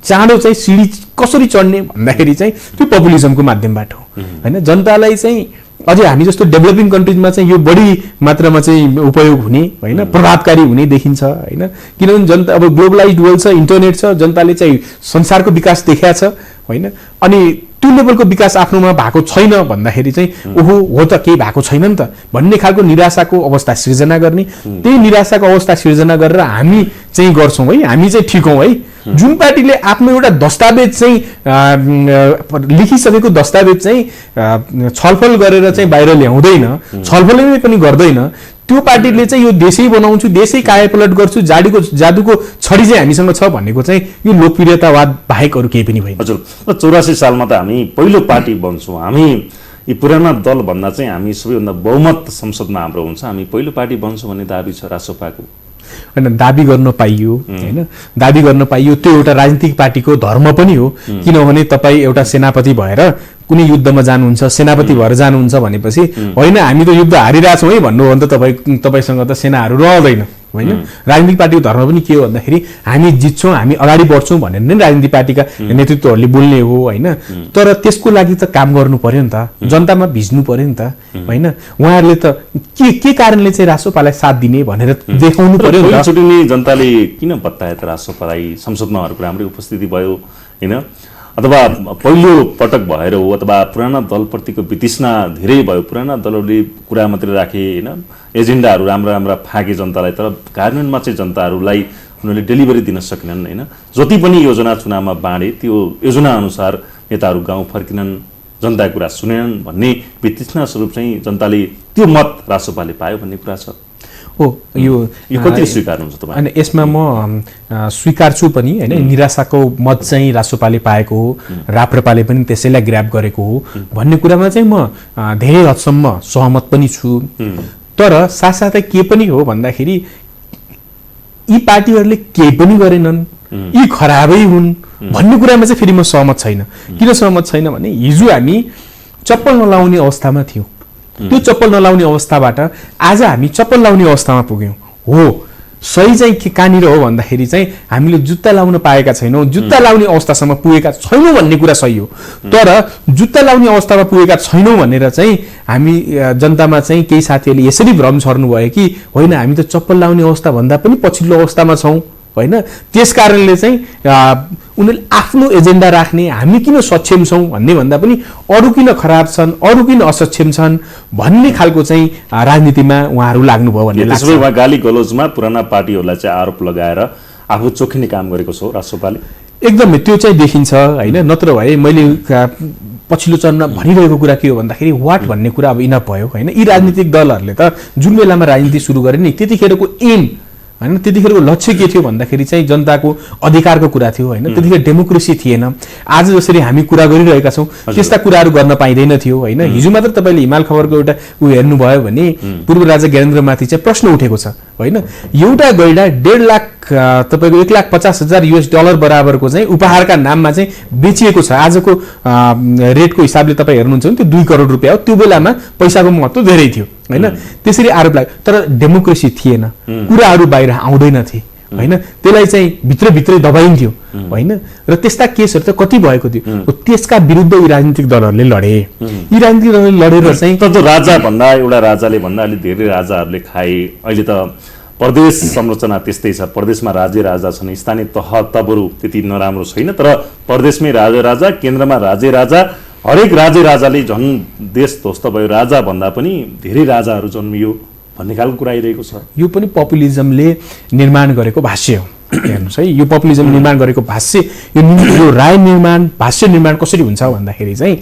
B: चाँडो चाहिँ सिडी कसरी चढ्ने भन्दाखेरि चाहिँ त्यो पपुलिजमको माध्यमबाट हो होइन। जनतालाई चाहिँ अझै हामी जस्तो डेभलपिङ कन्ट्रिजमा चाहिँ यो बढी मात्रामा चाहिँ उपयोग हुने होइन, प्रभावकारी हुने देखिन्छ होइन। किनभने जनता अब ग्लोबलाइज वर्ल्ड छ, इन्टरनेट छ, जनताले चाहिँ संसारको विकास देखाएको छ होइन। अनि त्यो लेभलको विकास आफ्नोमा भएको छैन भन्दाखेरि चाहिँ ओहो हो त केही भएको छैन नि त भन्ने खालको निराशाको अवस्था सिर्जना गर्ने, त्यही निराशाको अवस्था सिर्जना गरेर हामी चाहिँ गर्छौँ है, हामी चाहिँ ठिक हौँ है। जुन पार्टीले आफ्नो एउटा दस्तावेज चाहिँ लेखिसकेको दस्तावेज चाहिँ छलफल गरेर चाहिँ बाहिर ल्याउँदैन, छलफलै पनि गर्दैन, त्यो पार्टीले चाहिँ यो देशै बनाउँछु, देशै कायापलट गर्छु, जादुको छडी चाहिँ हामीसँग छ भनेको चाहिँ यो लोकप्रियतावाद बाहेक अरू केही पनि होइन।
A: हजुर, 84 सालमा त हामी पहिलो पार्टी बन्छौँ, हामी यी पुराना दल भन्दा चाहिँ हामी सबैभन्दा बहुमत संसदमा हाम्रो हुन्छ, हामी पहिलो पार्टी बन्छौँ भन्ने दाबी छ रासोपाको
B: होइन। दाबी गर्न पाइयो होइन, दाबी गर्न पाइयो, त्यो एउटा राजनीतिक पार्टीको धर्म पनि हो। किनभने तपाईँ एउटा सेनापति भएर कुनै युद्धमा जानुहुन्छ, सेनापति भएर जानुहुन्छ भनेपछि होइन हामी त युद्ध हारिरहेछौँ है भन्नु हो भने त तपाईँसँग त सेनाहरू रहँदैन होइन। राजनीतिक पार्टीको धर्म पनि के हो भन्दाखेरि हामी जित्छौँ, हामी अगाडि बढ्छौँ भनेर नै राजनीतिक पार्टीका नेतृत्वहरूले बोल्ने हो होइन। तर त्यसको लागि त काम गर्नु पर्यो नि त, जनतामा भिज्नु पर्यो नि त होइन। उहाँहरूले त के कारणले चाहिँ रासोपालाई साथ दिने भनेर देखाउनु पर्यो नि त।
A: एकचोटि नै जनताले किन बताए त रासोपालाई संसदमा उहाँहरूको राम्रै उपस्थिति भयो होइन, अथवा पहिलो पटक भएर हो, अथवा पुराना दलप्रतिको वितृष्णा धेरै भयो, पुराना दलहरूले कुरा मात्रै राखे होइन, एजेन्डाहरू राम्रा राम्रा फाके जनतालाई, तर कार्यान्वयनमा चाहिँ जनताहरूलाई उनीहरूले डेलिभरी दिन सकेनन् होइन। जति पनि योजना चुनावमा बाँडे त्यो योजना अनुसार नेताहरू गाउँ फर्किनन्, जनताको कुरा सुनेनन् भन्ने वितृष्णा स्वरूप चाहिँ जनताले त्यो मत रासोपाले पायो भन्ने कुरा छ
B: हो। यो
A: कति स्वीकार्नुहुन्छ तपाईँ?
B: अनि यसमा म स्वीकार्छु पनि होइन, निराशाको मत चाहिँ रासोपाले पाएको हो, राप्रपाले पनि त्यसैलाई ग्र्याब गरेको हो भन्ने कुरामा चाहिँ म धेरै हदसम्म सहमत पनि छु। तर साथसाथै के पनि हो भन्दाखेरि यी पार्टीहरूले केही पनि गरेनन्, यी खराबै हुन् भन्ने कुरामा चाहिँ फेरि म सहमत छैन। किन सहमत छैन भने हिजो हामी चप्पल नलाउने अवस्थामा थियौँ, त्यो चप्पल नलाउने अवस्थाबाट आज हामी चप्पल लाउने अवस्थामा पुग्यौँ हो। सही चाहिँ कहाँनिर हो भन्दाखेरि चाहिँ हामीले जुत्ता लाउन पाएका छैनौँ, जुत्ता लाउने अवस्थासम्म पुगेका छैनौँ भन्ने कुरा सही हो। तर जुत्ता लाउने अवस्थामा पुगेका छैनौँ भनेर चाहिँ हामी जनतामा चाहिँ केही साथीहरूले यसरी भ्रम छर्नु भयो कि होइन हामी त चप्पल लाउने अवस्था भन्दा पनि पछिल्लो अवस्थामा छौँ होइन। त्यस कारणले चाहिँ उनीहरूले आफ्नो एजेन्डा राख्ने, हामी किन सक्षम छौँ भन्ने भन्दा पनि अरू किन खराब छन्, अरू किन असक्षम छन् भन्ने खालको चाहिँ राजनीतिमा उहाँहरू लाग्नुभयो भन्ने लाग्छ।
A: त्यसो भए उहाँ गाली गलौजमा पुराना पार्टीहरूलाई चाहिँ आरोप लगाएर आफू चोखिने काम गरेको छ राष्ट्रपाले।
B: एकदमै त्यो चाहिँ देखिन्छ होइन। नत्र भए मैले पछिल्लो चरणमा भनिरहेको कुरा के हो भन्दाखेरि वाट भन्ने कुरा अब इनफ भयो होइन। यी राजनीतिक दलहरूले त जुन बेलामा राजनीति सुरु गरे नि त्यतिखेरको एम होइन, त्यतिखेरको लक्ष्य के थियो भन्दाखेरि चाहिँ जनताको अधिकारको कुरा थियो होइन। त्यतिखेर डेमोक्रेसी थिएन। आज जसरी हामी कुरा गरिरहेका छौँ त्यस्ता कुराहरू गर्न पाइँदैन थियो होइन। हिजो मात्र तपाईँले हिमाल खबरको एउटा हेर्नुभयो भने पूर्व राजा ज्ञानेन्द्रमाथि चाहिँ प्रश्न उठेको छ होइन। एउटा गैडा 1.5 लाख तपाईँको $1,50,000 बराबरको चाहिँ उपहारका नाममा चाहिँ बेचिएको छ। आजको रेटको हिसाबले तपाईँ हेर्नुहुन्छ भने त्यो 2 करोड रुपियाँ हो। त्यो बेलामा पैसाको महत्त्व धेरै थियो होइन। त्यसरी आरोप लाग्यो तर डेमोक्रेसी थिएन, कुराहरू बाहिर आउँदैन थिए होइन। त्यसलाई चाहिँ भित्रभित्रै दबाइन्थ्यो होइन। र त्यस्ता केसहरू त कति भएको थियो। त्यसका विरुद्ध यी राजनीतिक दलहरूले लडे। यी राजनीतिक दलहरूले लडेर चाहिँ
A: राजा भन्दा एउटा राजाले भन्दा अलि धेरै राजाहरूले खाए। अहिले त प्रदेश संरचना त्यस्तै छ। प्रदेशमा राज्य राजा छन्, स्थानीय तह तबहरू त्यति नराम्रो छैन, तर प्रदेशमै राज्य राजा, केन्द्रमा राज्य राजा, हरेक राज्य राजाले झन् देश ध्वस्त भयो। राजा भन्दा पनि धेरै राजाहरू जन्मियो भन्ने खालको कुरा आइरहेको छ।
B: यो पनि पपुलिजमले निर्माण गरेको भाष्य हो हेर्नुहोस् है। यो पपुलिजम निर्माण गरेको भाष्य, यो राय निर्माण भाष्य निर्माण कसरी हुन्छ भन्दाखेरि चाहिँ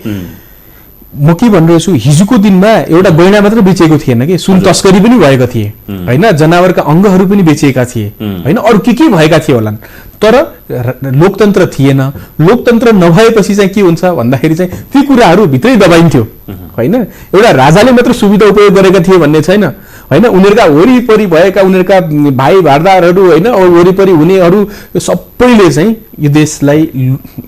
B: म के भनिरहेको छु, हिजोको दिनमा एउटा गैँडा मात्र बेचेको थिएन कि, सुन तस्करी पनि भएको थिए होइन, जनावरका अङ्गहरू पनि बेचिएका थिए होइन, अरू के भएका थिए होलान्। तर लोकतन्त्र थिएन। लोकतन्त्र नभएपछि चाहिँ के हुन्छ भन्दाखेरि चाहिँ ती कुराहरू भित्रै दबाइन्थ्यो होइन। एउटा राजाले मात्र सुविधा उपयोग गरेका थिए भन्ने छैन होइन। उनीहरूका वरिपरि भएका उनीहरूका भाइ भारदारहरू होइन, वरिपरि हुनेहरू सबैले चाहिँ यो देशलाई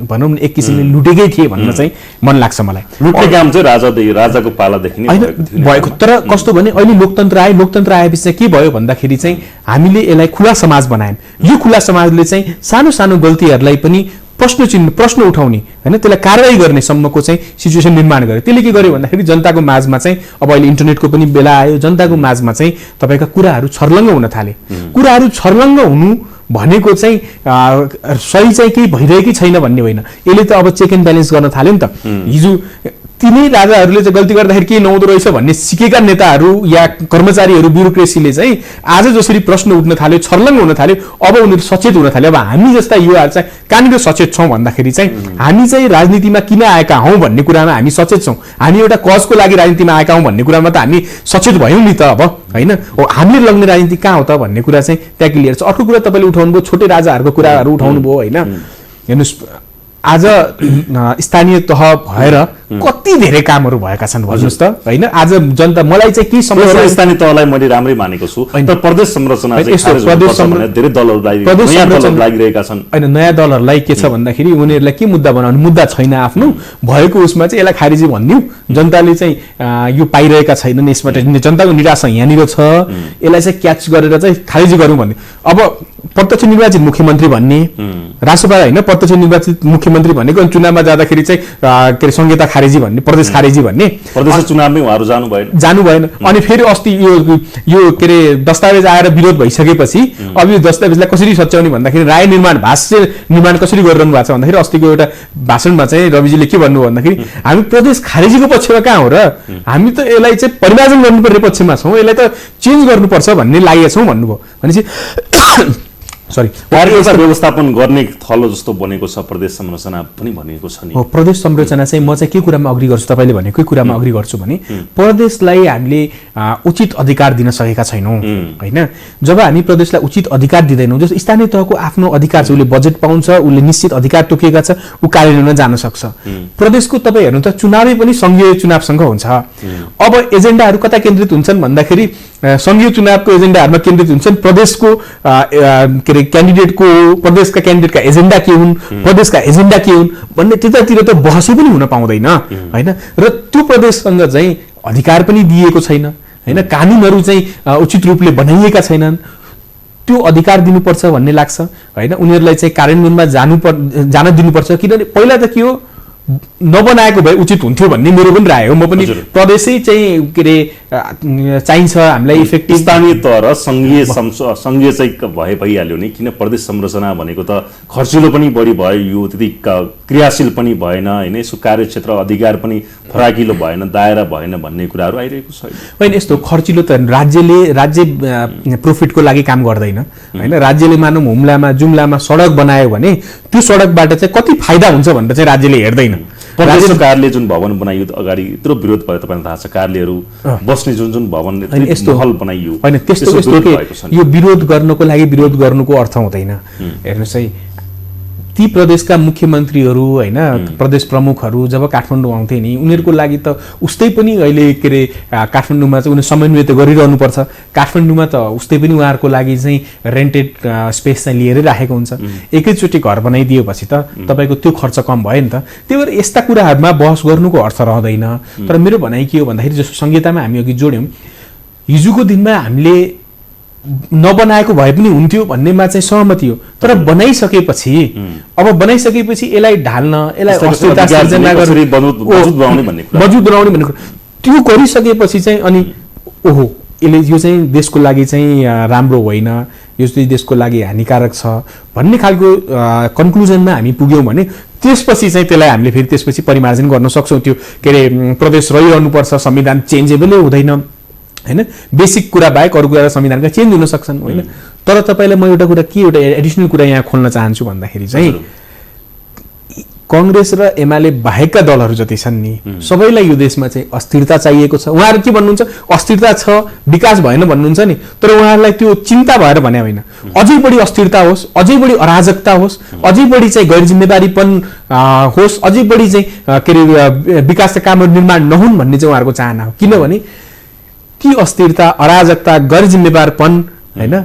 B: भनौँ न एक किसिमले लुटेकै थिए भन्न चाहिँ मन लाग्छ मलाई।
A: लुट्ने काम चाहिँ राजाको पालादेखि नै
B: भएको। तर कस्तो भने अहिले लोकतन्त्र आयो, लोकतन्त्र आएपछि चाहिँ के भयो भन्दाखेरि चाहिँ हामीले यसलाई खुला समाज बनायौँ। यो खुला समाजले चाहिँ सानो सानो गल्तीहरूलाई पनि प्रश्न उठाउने होइन, त्यसलाई कारवाही गर्ने सम्मको चाहिँ सिचुएसन निर्माण गर्यो। त्यसले के गर्यो भन्दाखेरि जनताको माझमा चाहिँ अब अहिले इन्टरनेटको पनि बेला आयो, जनताको माझमा चाहिँ तपाईँका कुराहरू छर्लङ्ग हुन थाले। कुराहरू छर्लङ्ग हुनु भनेको चाहिँ सही चाहिँ केही भइरहेकै छैन भन्ने होइन। यसले त अब चेक एन्ड ब्यालेन्स गर्न थाल्यो नि त। हिजो तिनै राजाहरूले चाहिँ गल्ती गर्दाखेरि केही नहुँदो रहेछ भन्ने सिकेका नेताहरू या कर्मचारीहरू ब्युरोक्रेसीले चाहिँ आज जसरी प्रश्न उठ्न थाल्यो, छर्लङ्ग हुन थाल्यो, अब उनीहरू सचेत हुन थाल्यो। अब हामी जस्ता युवाहरू चाहिँ कहाँनिर सचेत छौँ भन्दाखेरि चाहिँ हामी चाहिँ राजनीतिमा किन आएका हौँ भन्ने कुरामा हामी सचेत छौँ। हामी एउटा कजको लागि राजनीतिमा आएका हौँ भन्ने कुरामा त हामी सचेत भयौँ नि त अब होइन। हामीले लग्ने राजनीति कहाँ हो त भन्ने कुरा चाहिँ त्यहाँ क्लियर छ। अर्को कुरा तपाईँले उठाउनु भयो, छोटे राजाहरूको कुराहरू उठाउनु भयो होइन। हेर्नुहोस् आज स्थानीय तह भएर कति धेरै कामहरू भएका छन् भन्नुहोस् त होइन। आज जनता मलाई चाहिँ के समस्या,
A: स्थानीय तहलाई मैले राम्रै मानेको छु, तर प्रदेश संरचना धेरै दलहरू लागिरहेका छन्
B: होइन। नयाँ दलहरूलाई के छ भन्दाखेरि उनीहरूलाई के मुद्दा बनाउनु, मुद्दा छैन आफ्नो भएको उसमा चाहिँ यसलाई खारिजी भनिदिउँ। जनताले चाहिँ यो पाइरहेका छैनन्, यसबाट जनताको निराशा यहाँनिर छ, यसलाई चाहिँ क्याच गरेर चाहिँ खारिजी गरौँ भन्ने। अब प्रत्यक्ष निर्वाचित मुख्यमन्त्री भन्ने राष्ट्रपति होइन, प्रत्यक्ष निर्वाचित मुख्यमन्त्री भनेको चुनावमा जाँदाखेरि चाहिँ के अरे संहिता खारेजी भन्ने, प्रदेश खारेजी भन्ने,
A: प्रदेश चुनावमै उहाँहरू जानु भएन। अनि फेरि अस्ति यो के अरे दस्तावेज आएर विरोध भइसकेपछि अब यो दस्तावेजलाई कसरी सच्याउने भन्दाखेरि राय निर्माण भाष्य निर्माण कसरी गरिरहनु भएको छ भन्दाखेरि अस्तिको एउटा भाषणमा चाहिँ रविजीले के भन्नु भन्दाखेरि हामी प्रदेश खारेजीको पक्षमा कहाँ हो र, हामी त यसलाई चाहिँ परिमार्जन गर्नुपर्ने पक्षमा छौँ, यसलाई त चेन्ज गर्नुपर्छ भन्ने लागेका छौँ भन्नुभयो। भनेपछि एउटा व्यवस्थापन गर्ने थलो जस्तो बनेको छ प्रदेश संरचना पनि भनेको छ नि।
B: हो, प्रदेश संरचना चाहिँ म चाहिँ के कुरामा अग्री गर्छु, तपाईँले भनेकै कुरामा अग्री गर्छु भने प्रदेशलाई हामीले उचित अधिकार दिन सकेका छैनौँ होइन। जब हामी प्रदेशलाई उचित अधिकार दिँदैनौँ, जस्तो स्थानीय तहको आफ्नो अधिकार छ, उसले बजेट पाउँछ, उसले निश्चित अधिकार तोकिएका छ, ऊ कार्यान्वयनमा जान सक्छ। प्रदेशको तपाईँ हेर्नु त चुनावै पनि सङ्घीय चुनावसँग हुन्छ। अब एजेन्डाहरू कता केन्द्रित हुन्छन् भन्दाखेरि सङ्घीय चुनावको एजेन्डाहरूमा केन्द्रित हुन्छन्। प्रदेशको के अरे क्यान्डिडेटको, प्रदेशका क्यान्डिडेटका एजेन्डा के हुन्, प्रदेशका एजेन्डा के हुन् भन्ने त्यतातिर त बहसै पनि हुन पाउँदैन होइन। र त्यो प्रदेशसँग चाहिँ अधिकार पनि दिएको छैन होइन, कानुनहरू चाहिँ उचित रूपले बनाइएका छैनन्। त्यो अधिकार दिनुपर्छ भन्ने लाग्छ हैन। उनीहरूलाई चाहिँ कार्यान्वयनमा जान दिनुपर्छ, किनभने पहिला त के हो नबनाएको भए उचित हुन्थ्यो भन्ने मेरो पनि राय हो। म पनि प्रदेशै चाहिँ के अरे चाहिन्छ हामीलाई इफेक्टिभ
A: स्थानीय तह र सङ्घीय चाहिँ भइहाल्यो नि, किन प्रदेश संरचना भनेको त खर्चिलो पनि बढी भयो, यो त्यति क्रियाशील पनि भएन होइन, यसको कार्यक्षेत्र अधिकार पनि फराकिलो भएन, दायरा भएन भन्ने कुराहरू आइरहेको छ
B: होइन। यस्तो खर्चिलो त राज्य प्रफिटको लागि काम गर्दैन होइन। राज्यले मानौँ हुम्लामा जुम्लामा सडक बनायो भने त्यो सडकबाट चाहिँ कति फाइदा हुन्छ भनेर चाहिँ राज्यले हेर्दैन।
A: प्रदेश सरकारले जुन भवन बनाइयो अगाडि यत्रो विरोध भयो, तपाईँलाई थाहा छ, कार्यालयहरू बस्ने जुन भवन महल बनाइयो
B: होइन, त्यस्तो यो विरोध गर्नको लागि विरोध गर्नुको अर्थ हुँदैन। हेर्नुहोस् है, ती प्रदेशका मुख्यमन्त्रीहरू होइन, प्रदेश प्रमुखहरू जब काठमाडौँ आउँथे नि, उनीहरूको लागि त उस्तै पनि अहिले के अरे काठमाडौँमा चाहिँ उनीहरू समन्वय त गरिरहनु पर्छ। काठमाडौँमा त उस्तै पनि उहाँहरूको लागि चाहिँ रेन्टेड स्पेस चाहिँ लिएरै राखेको हुन्छ। एकैचोटि घर बनाइदिएपछि त तपाईँको त्यो खर्च कम भयो नि त। त्यही भएर यस्ता कुराहरूमा बहस गर्नुको अर्थ रहँदैन। तर मेरो भनाइ के हो भन्दाखेरि, जस्तो संहितामा हामी अघि जोड्यौँ, हिजोको दिनमा हामीले नबनाएको भए पनि हुन्थ्यो भन्नेमा चाहिँ सहमति हो। तर बनाइसकेपछि यसलाई ढाल्न, यसलाई अस्थिरता सिर्जना गर्ने, मजबुत बनाउने भन्ने कुरा त्यो गरिसकेपछि चाहिँ अनि ओहो यो चाहिँ देशको लागि चाहिँ राम्रो होइन, यो चाहिँ देशको लागि हानिकारक छ भन्ने खालको कन्क्लुजनमा हामी पुग्यौँ भने त्यसपछि चाहिँ त्यसलाई हामीले फेरि त्यसपछि परिमार्जन गर्न सक्छौँ। त्यो के अरे प्रदेश रहिरहनुपर्छ, संविधान चेन्जेबलै हुँदैन होइन, बेसिक कुरा बाहेक अरू कुरा संविधानका चेन्ज हुन सक्छन् होइन। तर तपाईँलाई म एउटा एडिसनल कुरा यहाँ खोल्न चाहन्छु भन्दाखेरि चाहिँ कांग्रेस र एमाले बाहेकका दलहरू जति छन् नि, सबैलाई यो देशमा चाहिँ अस्थिरता चाहिएको छ। उहाँहरू के भन्नुहुन्छ, अस्थिरता छ विकास भएन भन्नुहुन्छ नि, तर उहाँहरूलाई त्यो चिन्ता भएर भने होइन, अझै बढी अस्थिरता होस्, अझै बढी अराजकता होस्, अझै बढी चाहिँ गैर जिम्मेवारीपन होस्, अझै बढी चाहिँ के अरे विकासका कामहरू निर्माण नहुन् भन्ने चाहिँ उहाँहरूको चाहना हो। किनभने ती अस्थिरता, अराजकता, गैर जिम्मेवारपन होइन,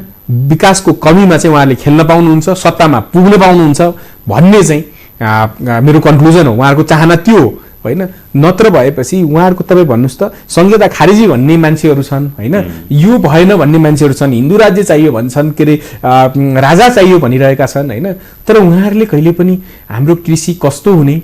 B: विकासको कमीमा चाहिँ उहाँहरूले खेल्न पाउनुहुन्छ, सत्तामा पुग्न पाउनुहुन्छ भन्ने चाहिँ मेरो कन्क्लुजन हो। उहाँहरूको चाहना त्यो हो होइन। नत्र भएपछि उहाँहरूको तपाईँ भन्नुहोस् त संहिता खारेजी भन्ने मान्छेहरू छन् होइन, यो भएन भन्ने मान्छेहरू छन्, हिन्दू राज्य चाहियो भन्छन्, के अरे राजा चाहियो भनिरहेका छन् होइन। तर उहाँहरूले कहिले पनि हाम्रो कृषि कस्तो हुने,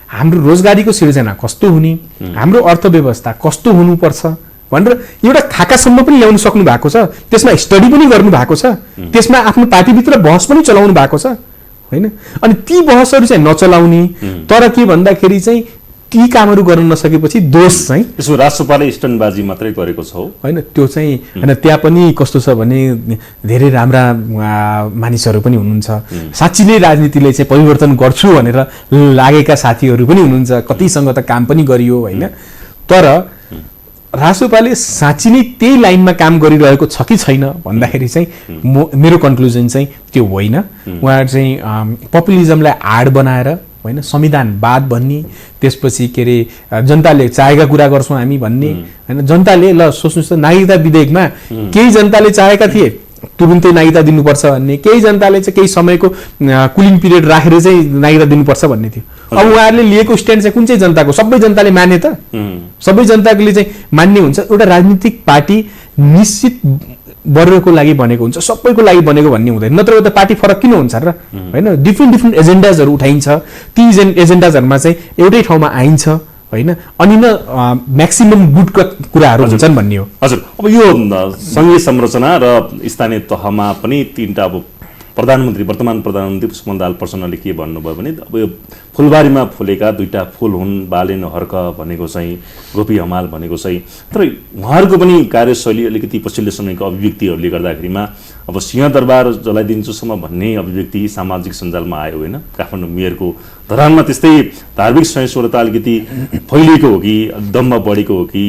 B: हाम्रो रोजगारीको सिर्जना कस्तो हुने, हाम्रो अर्थव्यवस्था कस्तो हुनुपर्छ भनेर एउटा खाकासम्म पनि ल्याउन सक्नु भएको छ। त्यसमा स्टडी पनि गर्नु भएको छ, त्यसमा आफ्नो पार्टीभित्र बहस पनि चलाउनु भएको छ होइन। अनि ती बहसहरू चाहिँ नचलाउने, तर के भन्दाखेरि चाहिँ ती कामहरू गर्न नसकेपछि दोष चाहिँ
A: त्यसो राष्ट्रपालले स्टन्टबाजी मात्रै गरेको छ
B: होइन। त्यो चाहिँ होइन, त्यहाँ पनि कस्तो छ भने धेरै राम्रा मानिसहरू पनि हुनुहुन्छ, साँच्ची नै राजनीतिले चाहिँ परिवर्तन गर्छु भनेर लागेका साथीहरू पनि हुनुहुन्छ, कतिसँग त काम पनि गरियो होइन। तर राष्ट्रपालले साँच्ची नै त्यही लाइनमा काम गरिरहेको छ कि छैन भन्दाखेरि चाहिँ मेरो कन्क्लुजन चाहिँ त्यो होइन। उहाँहरू चाहिँ पपुलिजमलाई आड बनाएर होइन, संविधानवाद भन्ने, त्यसपछि के अरे जनताले चाहेका कुरा गर्छौँ हामी भन्ने होइन। जनताले ल सोच्नुहोस् त, नागरिकता विधेयकमा केही जनताले चाहेका थिए तुरुन्तै नागरिकता दिनुपर्छ भन्ने, केही जनताले चाहिँ केही समयको कुलिङ पिरियड राखेर चाहिँ नागरिकता दिनुपर्छ भन्ने थियो। अब उहाँहरूले लिएको स्ट्यान्ड चाहिँ कुन चाहिँ जनताको, सबै जनताले माने त, सबै जनताले चाहिँ मान्ने हुन्छ। एउटा राजनीतिक पार्टी निश्चित वर्गको लागि बनेको हुन्छ, सबैको लागि बनेको भन्ने हुँदैन, नत्र त पार्टी फरक किन हुन्छ र होइन। डिफ्रेन्ट एजेन्डाजहरू उठाइन्छ, ती एजेन्डाजहरूमा चाहिँ एउटै ठाउँमा आइन्छ होइन, अनि न म्याक्सिमम गुडका कुराहरू हुन्छन् भन्ने हो।
A: हजुर, अब यो सङ्घीय संरचना र स्थानीय तहमा पनि तीनटा अब प्रधानमन्त्री, वर्तमान प्रधानमन्त्री पुष्पकमल दाहाल प्रचण्डले के भन्नुभयो भने अब यो फुलबारीमा फुलेका दुईटा फुल हुन्, बालेन हर्क भनेको चाहिँ गोपी हमाल भनेको चाहिँ। तर उहाँहरूको पनि कार्यशैली अलिकति पछिल्लो समयको अभिव्यक्तिहरूले गर्दाखेरिमा अब सिंहदरबार जलाइदिन्छुसम्म भन्ने अभिव्यक्ति सामाजिक सञ्जालमा आयो होइन। काठमाडौँ मेयरको धरानमा त्यस्तै धार्मिक सहिष्णुता अलिकति फैलिएको हो कि दम्भ बढेको हो कि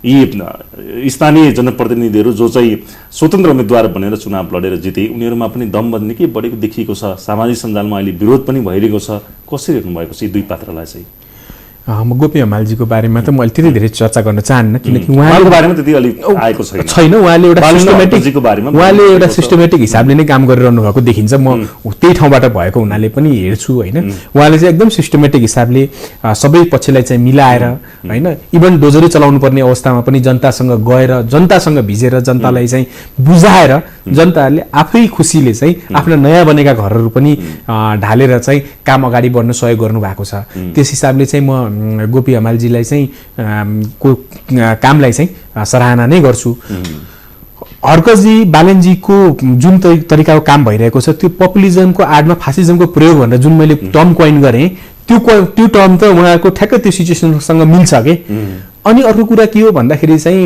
A: यी स्थानीय जनप्रतिनिधिहरू जो चाहिँ स्वतन्त्र उम्मेदवार बनेर चुनाव लडेर जिते, उनीहरूमा पनि दम्भ निकै बढेको देखिएको छ। सामाजिक सञ्जालमा अहिले विरोध पनि भइरहेको छ। कसरी हेर्नु भएको छ यी दुई पात्रलाई चाहिँ?
B: म गोपी हमालजीको बारेमा त मैले त्यति धेरै चर्चा गर्न चाहन्न, किनकि
A: उहाँको बारेमा त्यति अलि आएको
B: छैन। उहाँले एउटा सिस्टमेटिक हिसाबले नै काम गरिरहनु भएको देखिन्छ। म त्यही ठाउँबाट भएको हुनाले पनि हेर्छु होइन। उहाँले चाहिँ एकदम सिस्टमेटिक हिसाबले सबै पक्षलाई चाहिँ मिलाएर होइन, इभन डोजरै चलाउनु पर्ने अवस्थामा पनि जनतासँग गएर, जनतासँग भिजेर, जनतालाई चाहिँ बुझाएर जनताहरूले आफै खुसीले चाहिँ आफ्ना नयाँ बनेका घरहरू पनि ढालेर चाहिँ काम अगाडि बढ्न सहयोग गर्नु भएको छ। त्यस हिसाबले चाहिँ म गोपी हमालजीलाई चाहिँ कामलाई चाहिँ सराहना नै गर्छु। हर्कजी बालनजीको जुन तरिकाको काम भइरहेको छ त्यो पपुलिजमको आडमा फासिजमको प्रयोग भनेर जुन मैले टर्म कोइन गरेँ त्यो टर्म त उहाँको ठ्याक्कै त्यो सिचुएसनसँग मिल्छ के। अनि अर्को कुरा के हो भन्दाखेरि चाहिँ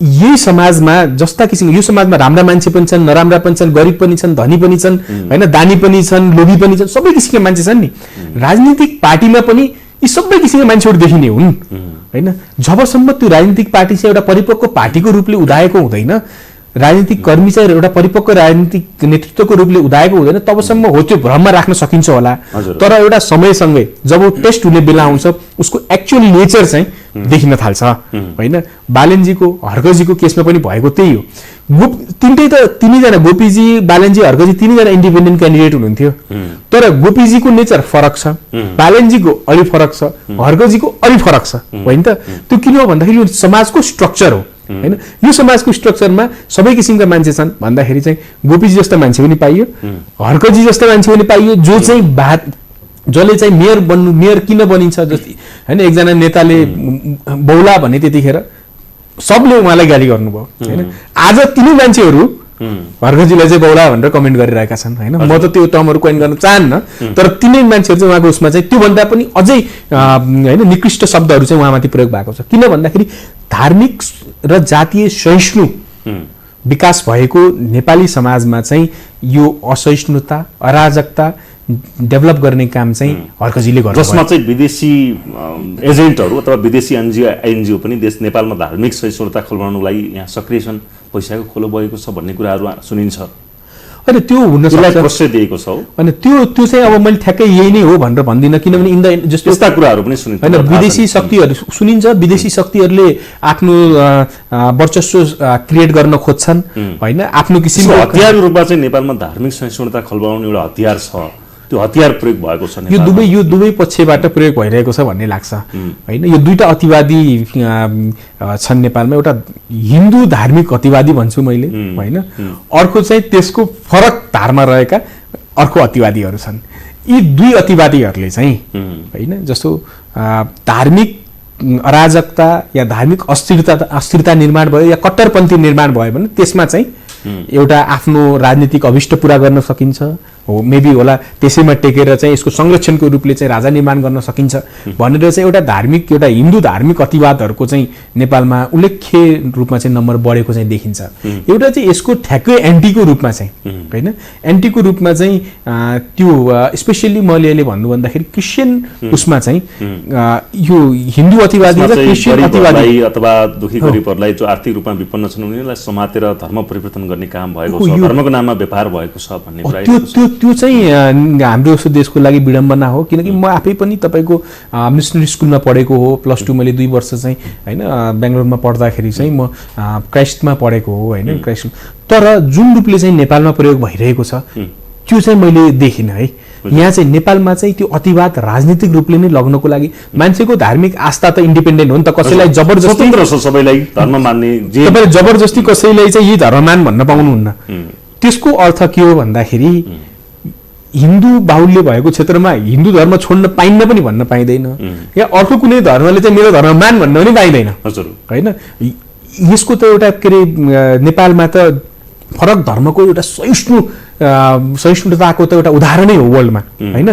B: यही समाजमा जस्ता किसिमको यो समाजमा राम्रा मान्छे पनि छन्, नराम्रा पनि छन्, गरिब पनि छन्, धनी पनि छन्, होइन, दानी पनि छन्, लोभी पनि छन्, सबै किसिमका मान्छे छन् नि। राजनीतिक पार्टीमा पनि यी सबै किसिमका मान्छेहरू देखिने हुन्, होइन। जबसम्म त्यो राजनीतिक पार्टी चाहिँ एउटा परिपक्व पार्टीको रूपले उदाएको हुँदैन, राजनीतिक कर्मी चाहिँ एउटा परिपक्व राजनीतिक नेतृत्वको रूपले उदाएको हुँदैन, तबसम्म हो त्यो भ्रममा राख्न सकिन्छ होला। तर एउटा समयसँगै जब टेस्ट हुने बेला आउँछ उसको एक्चुअल नेचर चाहिँ देखिन थाल्छ, होइन। बालनजीको हर्कजीको केसमा पनि भएको त्यही हो। तिनैजना गोपीजी, बालनजी, हर्कजी तिनैजना इन्डिपेन्डेन्ट क्यान्डिडेट हुनुहुन्थ्यो। तर गोपीजीको नेचर फरक छ, बालनजीको अलि फरक छ, हर्कजीको अलि फरक छ, होइन त। त्यो किन हो भन्दाखेरि यो समाजको स्ट्रक्चर हो, होइन। यो समाजको स्ट्रक्चरमा सबै किसिमका मान्छे छन् भन्दाखेरि चाहिँ गोपीजी जस्ता मान्छे पनि पाइयो, हर्कजी जस्ता मान्छे पनि पाइयो, जो चाहिँ जसले चाहिँ मेयर किन बनिन्छ जस्तै, होइन। एकजना नेताले बौला भने त्यतिखेर सबले उहाँलाई गाली गर्नुभयो, होइन। आज तिनै मान्छेहरू हर्कजीलाई चाहिँ बौला भनेर कमेन्ट गरिरहेका छन्, होइन। म त त्यो टर्महरू कोइन गर्न चाहन्न, तर तिनै मान्छेहरू चाहिँ उहाँको उसमा चाहिँ त्योभन्दा पनि अझै होइन निकृष्ट शब्दहरू चाहिँ उहाँमाथि प्रयोग भएको छ। किन भन्दाखेरि धार्मिक र जातीय सहिष्णु विकास भएको नेपाली समाजमा चाहिँ यो असहिष्णुता, अराजकता डेभलप गर्ने काम चाहिँ हर्कजीले गर्छ,
A: जसमा चाहिँ विदेशी एजेन्टहरू अथवा विदेशी एनजिओ पनि नेपालमा धार्मिक सहिष्णुता खोल्बाउनको लागि यहाँ सक्रिय छन्, पैसाको खोलो बगेको छ भन्ने कुराहरू सुनिन्छ।
B: अनि त्यो हुन सक्छ
A: प्रश्रय दिएको छ,
B: अनि त्यो चाहिँ अब मैले ठ्याक्कै यही नै हो भनेर भन्दिनँ, किनभने जस्तो
A: यस्ता कुराहरू पनि सुनिन्छ,
B: होइन। विदेशी शक्तिहरू सुनिन्छ, विदेशी शक्तिहरूले आफ्नो वर्चस्व क्रिएट गर्न खोज्छन्, होइन। आफ्नो किसिमको
A: हतियारको रूपमा चाहिँ नेपालमा धार्मिक सहिष्णुता खोल्बाउने एउटा हतियार छ, त्यो हतियार प्रयोग भएको छ।
B: यो दुवै पक्षबाट प्रयोग भइरहेको छ भन्ने लाग्छ, होइन। यो दुईटा अतिवादी छन् नेपालमा, एउटा हिन्दू धार्मिक अतिवादी भन्छु मैले, होइन। अर्को चाहिँ त्यसको फरक धारमा रहेका अर्को अतिवादीहरू छन्। यी दुई अतिवादीहरूले चाहिँ, होइन, जस्तो धार्मिक अराजकता या धार्मिक अस्थिरता निर्माण भयो या कट्टरपन्थी निर्माण भयो भने त्यसमा चाहिँ एउटा आफ्नो राजनीतिक अभिष्ट पूरा गर्न सकिन्छ, हो मेबी होला, त्यसैमा टेकेर चाहिँ यसको संरक्षणको रूपले चाहिँ राजा निर्माण गर्न सकिन्छ भनेर चाहिँ एउटा हिन्दू धार्मिक अतिवादहरूको चाहिँ नेपालमा उल्लेख्य रूपमा चाहिँ नम्बर बढेको चाहिँ देखिन्छ। एउटा चाहिँ यसको ठ्याक्कै एन्टीको रूपमा चाहिँ, होइन, एन्टीको रूपमा चाहिँ त्यो स्पेसल्ली मैले अहिले भन्नु भन्दाखेरि क्रिस्चियन उसमा चाहिँ यो हिन्दू अतिवादी र क्रिस्चियन अतिवादी
A: अथवा दुखी गरिबहरूलाई जो आर्थिक रूपमा विपन्न छन् उनीहरूलाई समातेर धर्म परिवर्तन गर्ने काम भएको छ, धर्मको नाममा व्यापार भएको छ भन्ने कुरा
B: त्यो चाहिँ हाम्रो देशको लागि विडम्बना हो। किनकि म आफै पनि तपाईँको मिसनरी स्कुलमा पढेको हो, +2 मैले 2 वर्ष चाहिँ, होइन, बेङ्गलोरमा पढ्दाखेरि चाहिँ म क्राइस्टमा पढेको हो, होइन, क्राइस्ट। तर जुन रूपले चाहिँ नेपालमा प्रयोग भइरहेको छ त्यो चाहिँ मैले देखिनँ है। यहाँ चाहिँ नेपालमा चाहिँ त्यो अतिवाद राजनीतिक रूपले नै लग्नको लागि मान्छेको धार्मिक आस्था त इन्डिपेन्डेन्ट हो नि त, कसैलाई जबरजस्ती
A: सबैलाई धर्म मान्ने,
B: तपाईँले जबरजस्ती कसैलाई चाहिँ यी धर्म मान भन्न पाउनुहुन्न। त्यसको अर्थ के हो भन्दाखेरि हिन्दू बाहुल्य भएको क्षेत्रमा हिन्दू धर्म छोड्न पाइन्न पनि भन्न पाइँदैन, या अर्को कुनै धर्मले चाहिँ मेरो धर्म मान भन्न पनि पाइँदैन, होइन। यसको त एउटा के अरे नेपालमा त फरक धर्मको एउटा सहिष्णुताको त एउटा उदाहरणै हो वर्ल्डमा, होइन।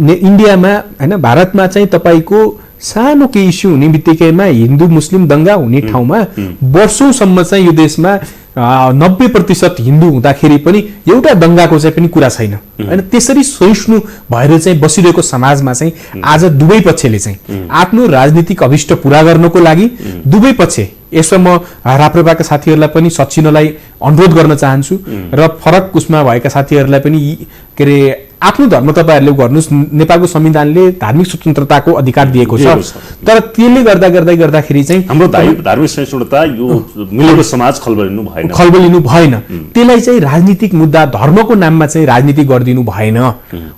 B: इन्डियामा, होइन, भारतमा चाहिँ तपाईँको सानो केही इस्यु हुने बित्तिकैमा हिन्दू मुस्लिम दङ्गा हुने ठाउँमा वर्षौंसम्म चाहिँ यो देशमा 90% हिन्दू हुँदाखेरि पनि एउटा दङ्गाको चाहिँ पनि कुरा छैन, होइन। त्यसरी सहिष्णु भएर चाहिँ बसिरहेको समाजमा चाहिँ आज दुवै पक्षले चाहिँ आफ्नो राजनीतिक अभिष्ट पूरा गर्नको लागि दुवै पक्ष, यसमा म राप्रपाका साथीहरूलाई पनि सचिनलाई अनुरोध गर्न चाहन्छु र फरक उसमा भएका साथीहरूलाई पनि के अरे आफ्नो धर्म तपाईँहरूले गर्नुहोस्, नेपालको संविधानले धार्मिक स्वतन्त्रताको अधिकार दिएको छ, तर त्यसले गर्दाखेरि चाहिँ
A: हाम्रो धार्मिक सहिष्णुता यो मिलेको समाज खलबलिनु भएन।
B: त्यसलाई चाहिँ राजनीतिक मुद्दा धर्मको नाममा चाहिँ राजनीति गरिदिनु गरिदिनु भएन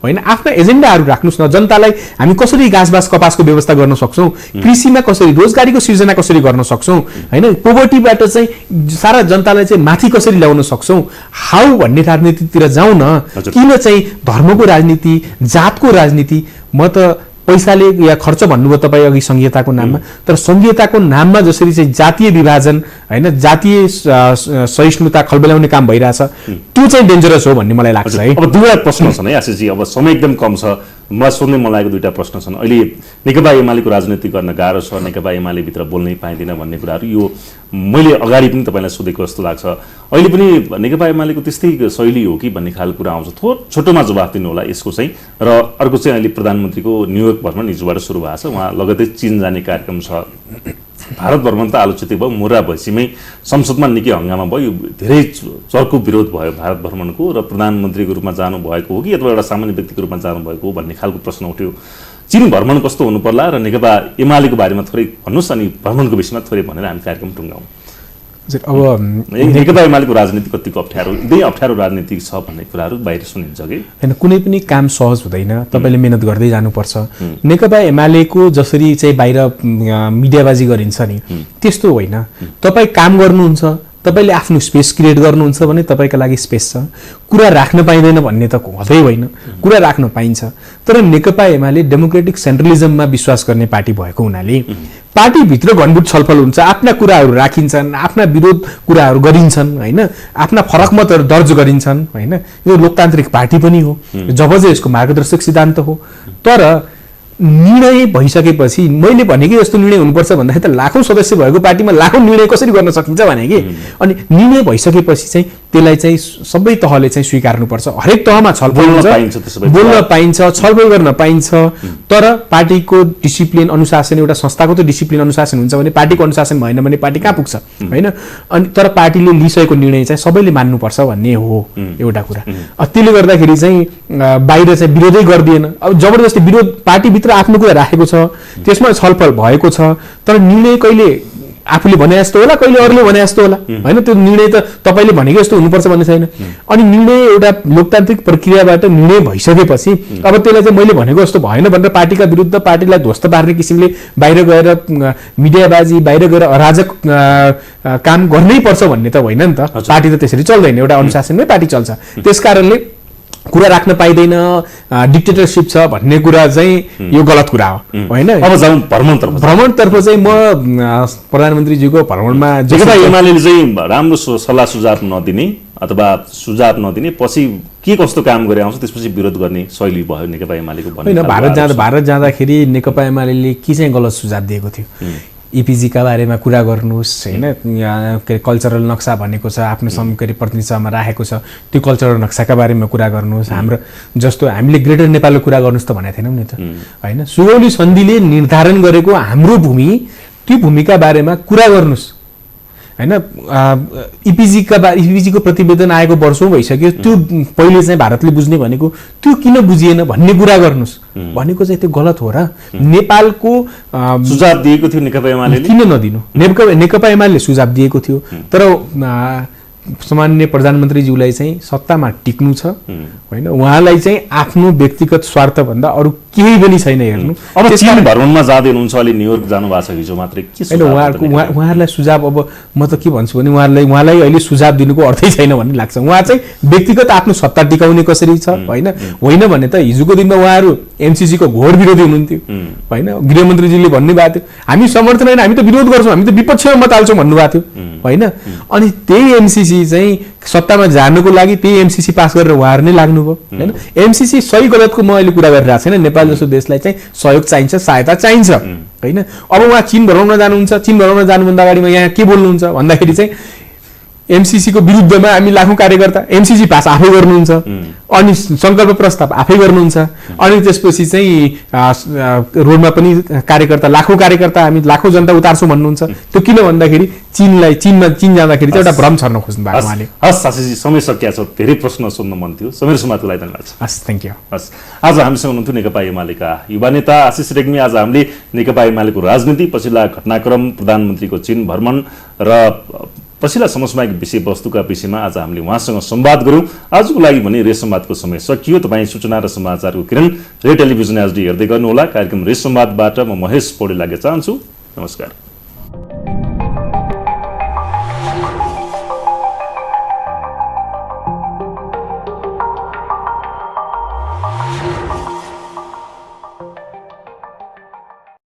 B: होइन। आफ्ना एजेन्डाहरू राख्नुहोस् न। जनतालाई हामी कसरी घाँसबास कपासको व्यवस्था गर्न सक्छौँ, कृषिमा कसरी, रोजगारीको सिर्जना कसरी गर्न सक्छौँ होइन, पोभर्टीबाट चाहिँ सारा जनतालाई चाहिँ माथि कसरी ल्याउन सक्छौँ, हाउ भन्ने राजनीतितिर जाउँ न। किन चाहिँ धर्मको राजनीति, जातको राजनीति? म त पैसाले या खर्च भन्नुभयो तपाईँ अघि संघीयताको नाममा, तर संघीयताको नाममा जसरी चाहिँ जातीय विभाजन होइन, जातीय सहिष्णुता खलबलाउने काम भइरहेछ, त्यो चाहिँ डेन्जरस हो भन्ने मलाई लाग्छ है।
A: अब दुईवटा प्रश्न छन् है आशिषजी, अब समय एकदम कम छ, मलाई सोध्नै मन लागेको दुईवटा प्रश्न छन्। अहिले नेकपा एमालेको राजनीति गर्न गाह्रो छ, नेकपा एमाले भित्र बोल्नै पाइँदैन भन्ने कुराहरू यो मैले अगाडि पनि तपाईँलाई सोधेको जस्तो लाग्छ। अहिले पनि नेकपा एमालेको त्यस्तै शैली हो कि भन्ने खालको कुरा आउँछ। छोटोमा जवाफ दिनु होला यसको चाहिँ। र अर्को चाहिँ अहिले प्रधानमन्त्रीको न्युयोर्क भ्रमण हिजोबाट सुरु भएको छ, उहाँ लगतै चीन जाने कार्यक्रम छ। भारत भ्रमण त आलोचित भयो, मुर्रा भएसीमै संसदमा निकै हङ्गामा भयो, धेरै चर्को विरोध भयो भारत भ्रमणको, र प्रधानमन्त्रीको रूपमा जानुभएको हो कि अथवा एउटा सामान्य व्यक्तिको रूपमा जानुभएको हो भन्ने खालको प्रश्न उठ्यो। चीन भ्रमण कस्तो हुनु पर्ला र नेकपा एमालेको बारेमा थोरै भन्नुहोस्, अनि भ्रमणको विषयमा थोरै भनेर हामी कार्यक्रम टुङ्गाउँ।
B: अब
A: नेकपा एमालेको राजनीति कतिको अप्ठ्यारो, एकदमै अप्ठ्यारो राजनीति छ भन्ने कुराहरू बाहिर सुनिन्छ कि
B: होइन। कुनै पनि काम सहज हुँदैन, तपाईँले मेहनत गर्दै जानुपर्छ। नेकपा एमालेको जसरी चाहिँ बाहिर मिडियाबाजी गरिन्छ नि त्यस्तो होइन। तपाईँ काम गर्नुहुन्छ, तपाईँले आफ्नो स्पेस क्रिएट गर्नुहुन्छ भने तपाईँका लागि स्पेस छ। कुरा राख्न पाइँदैन भन्ने त हुँदै होइन, कुरा राख्न पाइन्छ। तर नेकपा एमाले डेमोक्रेटिक सेन्ट्रलिजममा विश्वास गर्ने पार्टी भएको हुनाले पार्टीभित्र घनबुट छलफल हुन्छ, आफ्ना कुराहरू राखिन्छन्, आफ्ना विरोध कुराहरू गरिन्छन् होइन, आफ्ना फरक मतहरू दर्ज गरिन्छन् होइन। यो लोकतान्त्रिक पार्टी पनि हो, जब चाहिँ यसको मार्गदर्शक सिद्धान्त हो। तर निर्णय भइसकेपछि मैले भनेकै जस्तो निर्णय हुनुपर्छ भन्दाखेरि त लाखौँ सदस्य भएको पार्टीमा लाखौँ निर्णय कसरी गर्न सकिन्छ भने कि, अनि निर्णय भइसकेपछि चाहिँ त्यसलाई चाहिँ सबै तहले चाहिँ स्वीकार्नुपर्छ। हरेक तहमा छलफल हुन्छ, बोल्न पाइन्छ, छलफल गर्न पाइन्छ। तर पार्टीको डिसिप्लिन अनुशासन, एउटा संस्थाको त डिसिप्लिन अनुशासन हुन्छ भने पार्टीको अनुशासन भएन भने पार्टी कहाँ पुग्छ होइन। अनि तर पार्टीले लिइसकेको निर्णय चाहिँ सबैले मान्नुपर्छ भन्ने हो एउटा कुरा। त्यसले गर्दाखेरि चाहिँ बाहिर चाहिँ विरोधै गरिदिएन। अब जबरजस्ती विरोध, पार्टीभित्र आफ्नो कुरा राखेको छ, त्यसमा छलफल भएको छ, तर निर्णय कहिले आफूले भने जस्तो होला, कहिले अरूले भने जस्तो होला होइन। त्यो निर्णय त तपाईँले भनेको जस्तो हुनुपर्छ भन्ने छैन। अनि निर्णय एउटा लोकतान्त्रिक प्रक्रियाबाट निर्णय भइसकेपछि अब त्यसलाई चाहिँ मैले भनेको जस्तो भएन भनेर पार्टीका विरुद्ध, पार्टीलाई ध्वस्त पार्ने किसिमले बाहिर गएर मिडियाबाजी, बाहिर गएर अराजक काम गर्नै पर्छ भन्ने त होइन नि त। पार्टी त त्यसरी चल्दैन, एउटा अनुशासनमै पार्टी चल्छ। त्यसकारणले कुरा राख्न पाइँदैन, डिक्टेटरसिप छ भन्ने कुरा चाहिँ यो गलत कुरा हो होइन।
A: अब जाउँ
B: भ्रमणतर्फ चाहिँ म प्रधानमन्त्रीजीको भ्रमणमा
A: नेकपा एमालेले चाहिँ राम्रो सल्लाह सुझाव नदिने अथवा सुझाव नदिने, पछि के कस्तो काम गरे आउँछ त्यसपछि विरोध गर्ने शैली भयो नेकपा एमालेको भन्ने
B: होइन। भारत जाँदाखेरि नेकपा एमाले के चाहिँ गलत सुझाव दिएको थियो? इपिजीका बारेमा कुरा गर्नुहोस् होइन, के अरे कल्चरल नक्सा भनेको छ, आफ्नो के अरे प्रतिनिधि सभामा राखेको छ, त्यो कल्चरल नक्साका बारेमा कुरा गर्नुहोस्। हाम्रो जस्तो हामीले ग्रेटर नेपालको कुरा गर्नुहोस् त भनेको थिएनौँ नि त होइन। सुगौली सन्धिले निर्धारण गरेको हाम्रो भूमि, त्यो भूमिका बारेमा कुरा गर्नुहोस् होइन। इपिजीको प्रतिवेदन आएको वर्षौँ भइसक्यो, त्यो पहिले चाहिँ भारतले बुझ्ने भनेको त्यो किन बुझिएन भन्ने कुरा गर्नुहोस् भनेको चाहिँ त्यो गलत हो र। नेपालको
A: सुझाव दिएको थियो नेकपा एमालेले,
B: किन नदिनु? नेकपा एमाले सुझाव दिएको थियो, तर सामान्य प्रधानमन्त्रीज्यूलाई चाहिँ सत्तामा टिक्नु छ होइन। उहाँलाई चाहिँ आफ्नो व्यक्तिगत स्वार्थभन्दा अरू केही पनि छैन हेर्नु।
A: अब चीन भ्रमणमा जाँदै हुनुहुन्छ, अहिले न्युयोर्क जानु भएको छ हिजो मात्रै, के
B: उहाँहरूलाई सुझाव, अब म त के भन्छु भने उहाँलाई अहिले सुझाव दिनुको अर्थै छैन भन्ने लाग्छ। उहाँ चाहिँ व्यक्तिगत आफ्नो सत्ता टिकाउने कसरी छ होइन भने त हिजोको दिनमा उहाँहरू एमसिसीको घोर विरोधी हुनुहुन्थ्यो होइन। गृहमन्त्रीजीले भन्नुभएको थियो हामी समर्थन होइन, हामी त विरोध गर्छौँ, हामी त विपक्षमा मत हाल्छौँ भन्नुभएको थियो होइन। अनि त्यही एमसिसी चाहिँ सत्तामा जानुको लागि त्यही एमसिसी पास गरेर उहाँहरू नै लाग्नुभयो होइन। एमसिसी सही गलतको म अहिले कुरा गरिरहेको छैन। नेपाल जस्तो देशलाई चाहिँ सहयोग चाहिन्छ, सहायता चाहिन्छ होइन। अब उहाँ चीन भ्रमणमा जानुहुन्छ, चीन भ्रमणमा जानुभन्दा अगाडिमा यहाँ के बोल्नुहुन्छ भन्दाखेरि चाहिँ एमसिसीको विरुद्धमा हामी लाखौँ कार्यकर्ता, एमसिसी पास आफै गर्नुहुन्छ, अनि सङ्कल्प प्रस्ताव आफै गर्नुहुन्छ, अनि त्यसपछि चाहिँ रोडमा पनि कार्यकर्ता, लाखौँ कार्यकर्ता, हामी लाखौँ जनता उतार्छौँ भन्नुहुन्छ। त्यो किन भन्दाखेरि चीन जाँदाखेरि चाहिँ एउटा भ्रम छर्न खोज्नु भएको उहाँले।
A: हस् आशिषजी, समय सकिया छ, धेरै प्रश्न सोध्न मन थियो, समय समाजको लागि धन्यवाद।
B: हस्, थ्याङ्क यू।
A: हस्, आज हामीसँग हुनुहुन्थ्यो नेकपा एमालेका युवा नेता आशिष रेग्मी। आज हामीले नेकपा एमालेको राजनीति, पछिल्ला घटनाक्रम, प्रधानमन्त्रीको चीन भ्रमण र पछिल्ला समसामयिक विषयवस्तुका विषयमा आज हामीले उहाँसँग संवाद गऱ्यौँ। आजको लागि भने रेस संवादको समय सकियो। तपाईँ सूचना र समाचारको किरण रेड टेलिभिजन एचडी हेर्दै गर्नुहोला। कार्यक्रम रेस संवादबाट म महेश पौडेल लाग्न चाहन्छु। नमस्कार।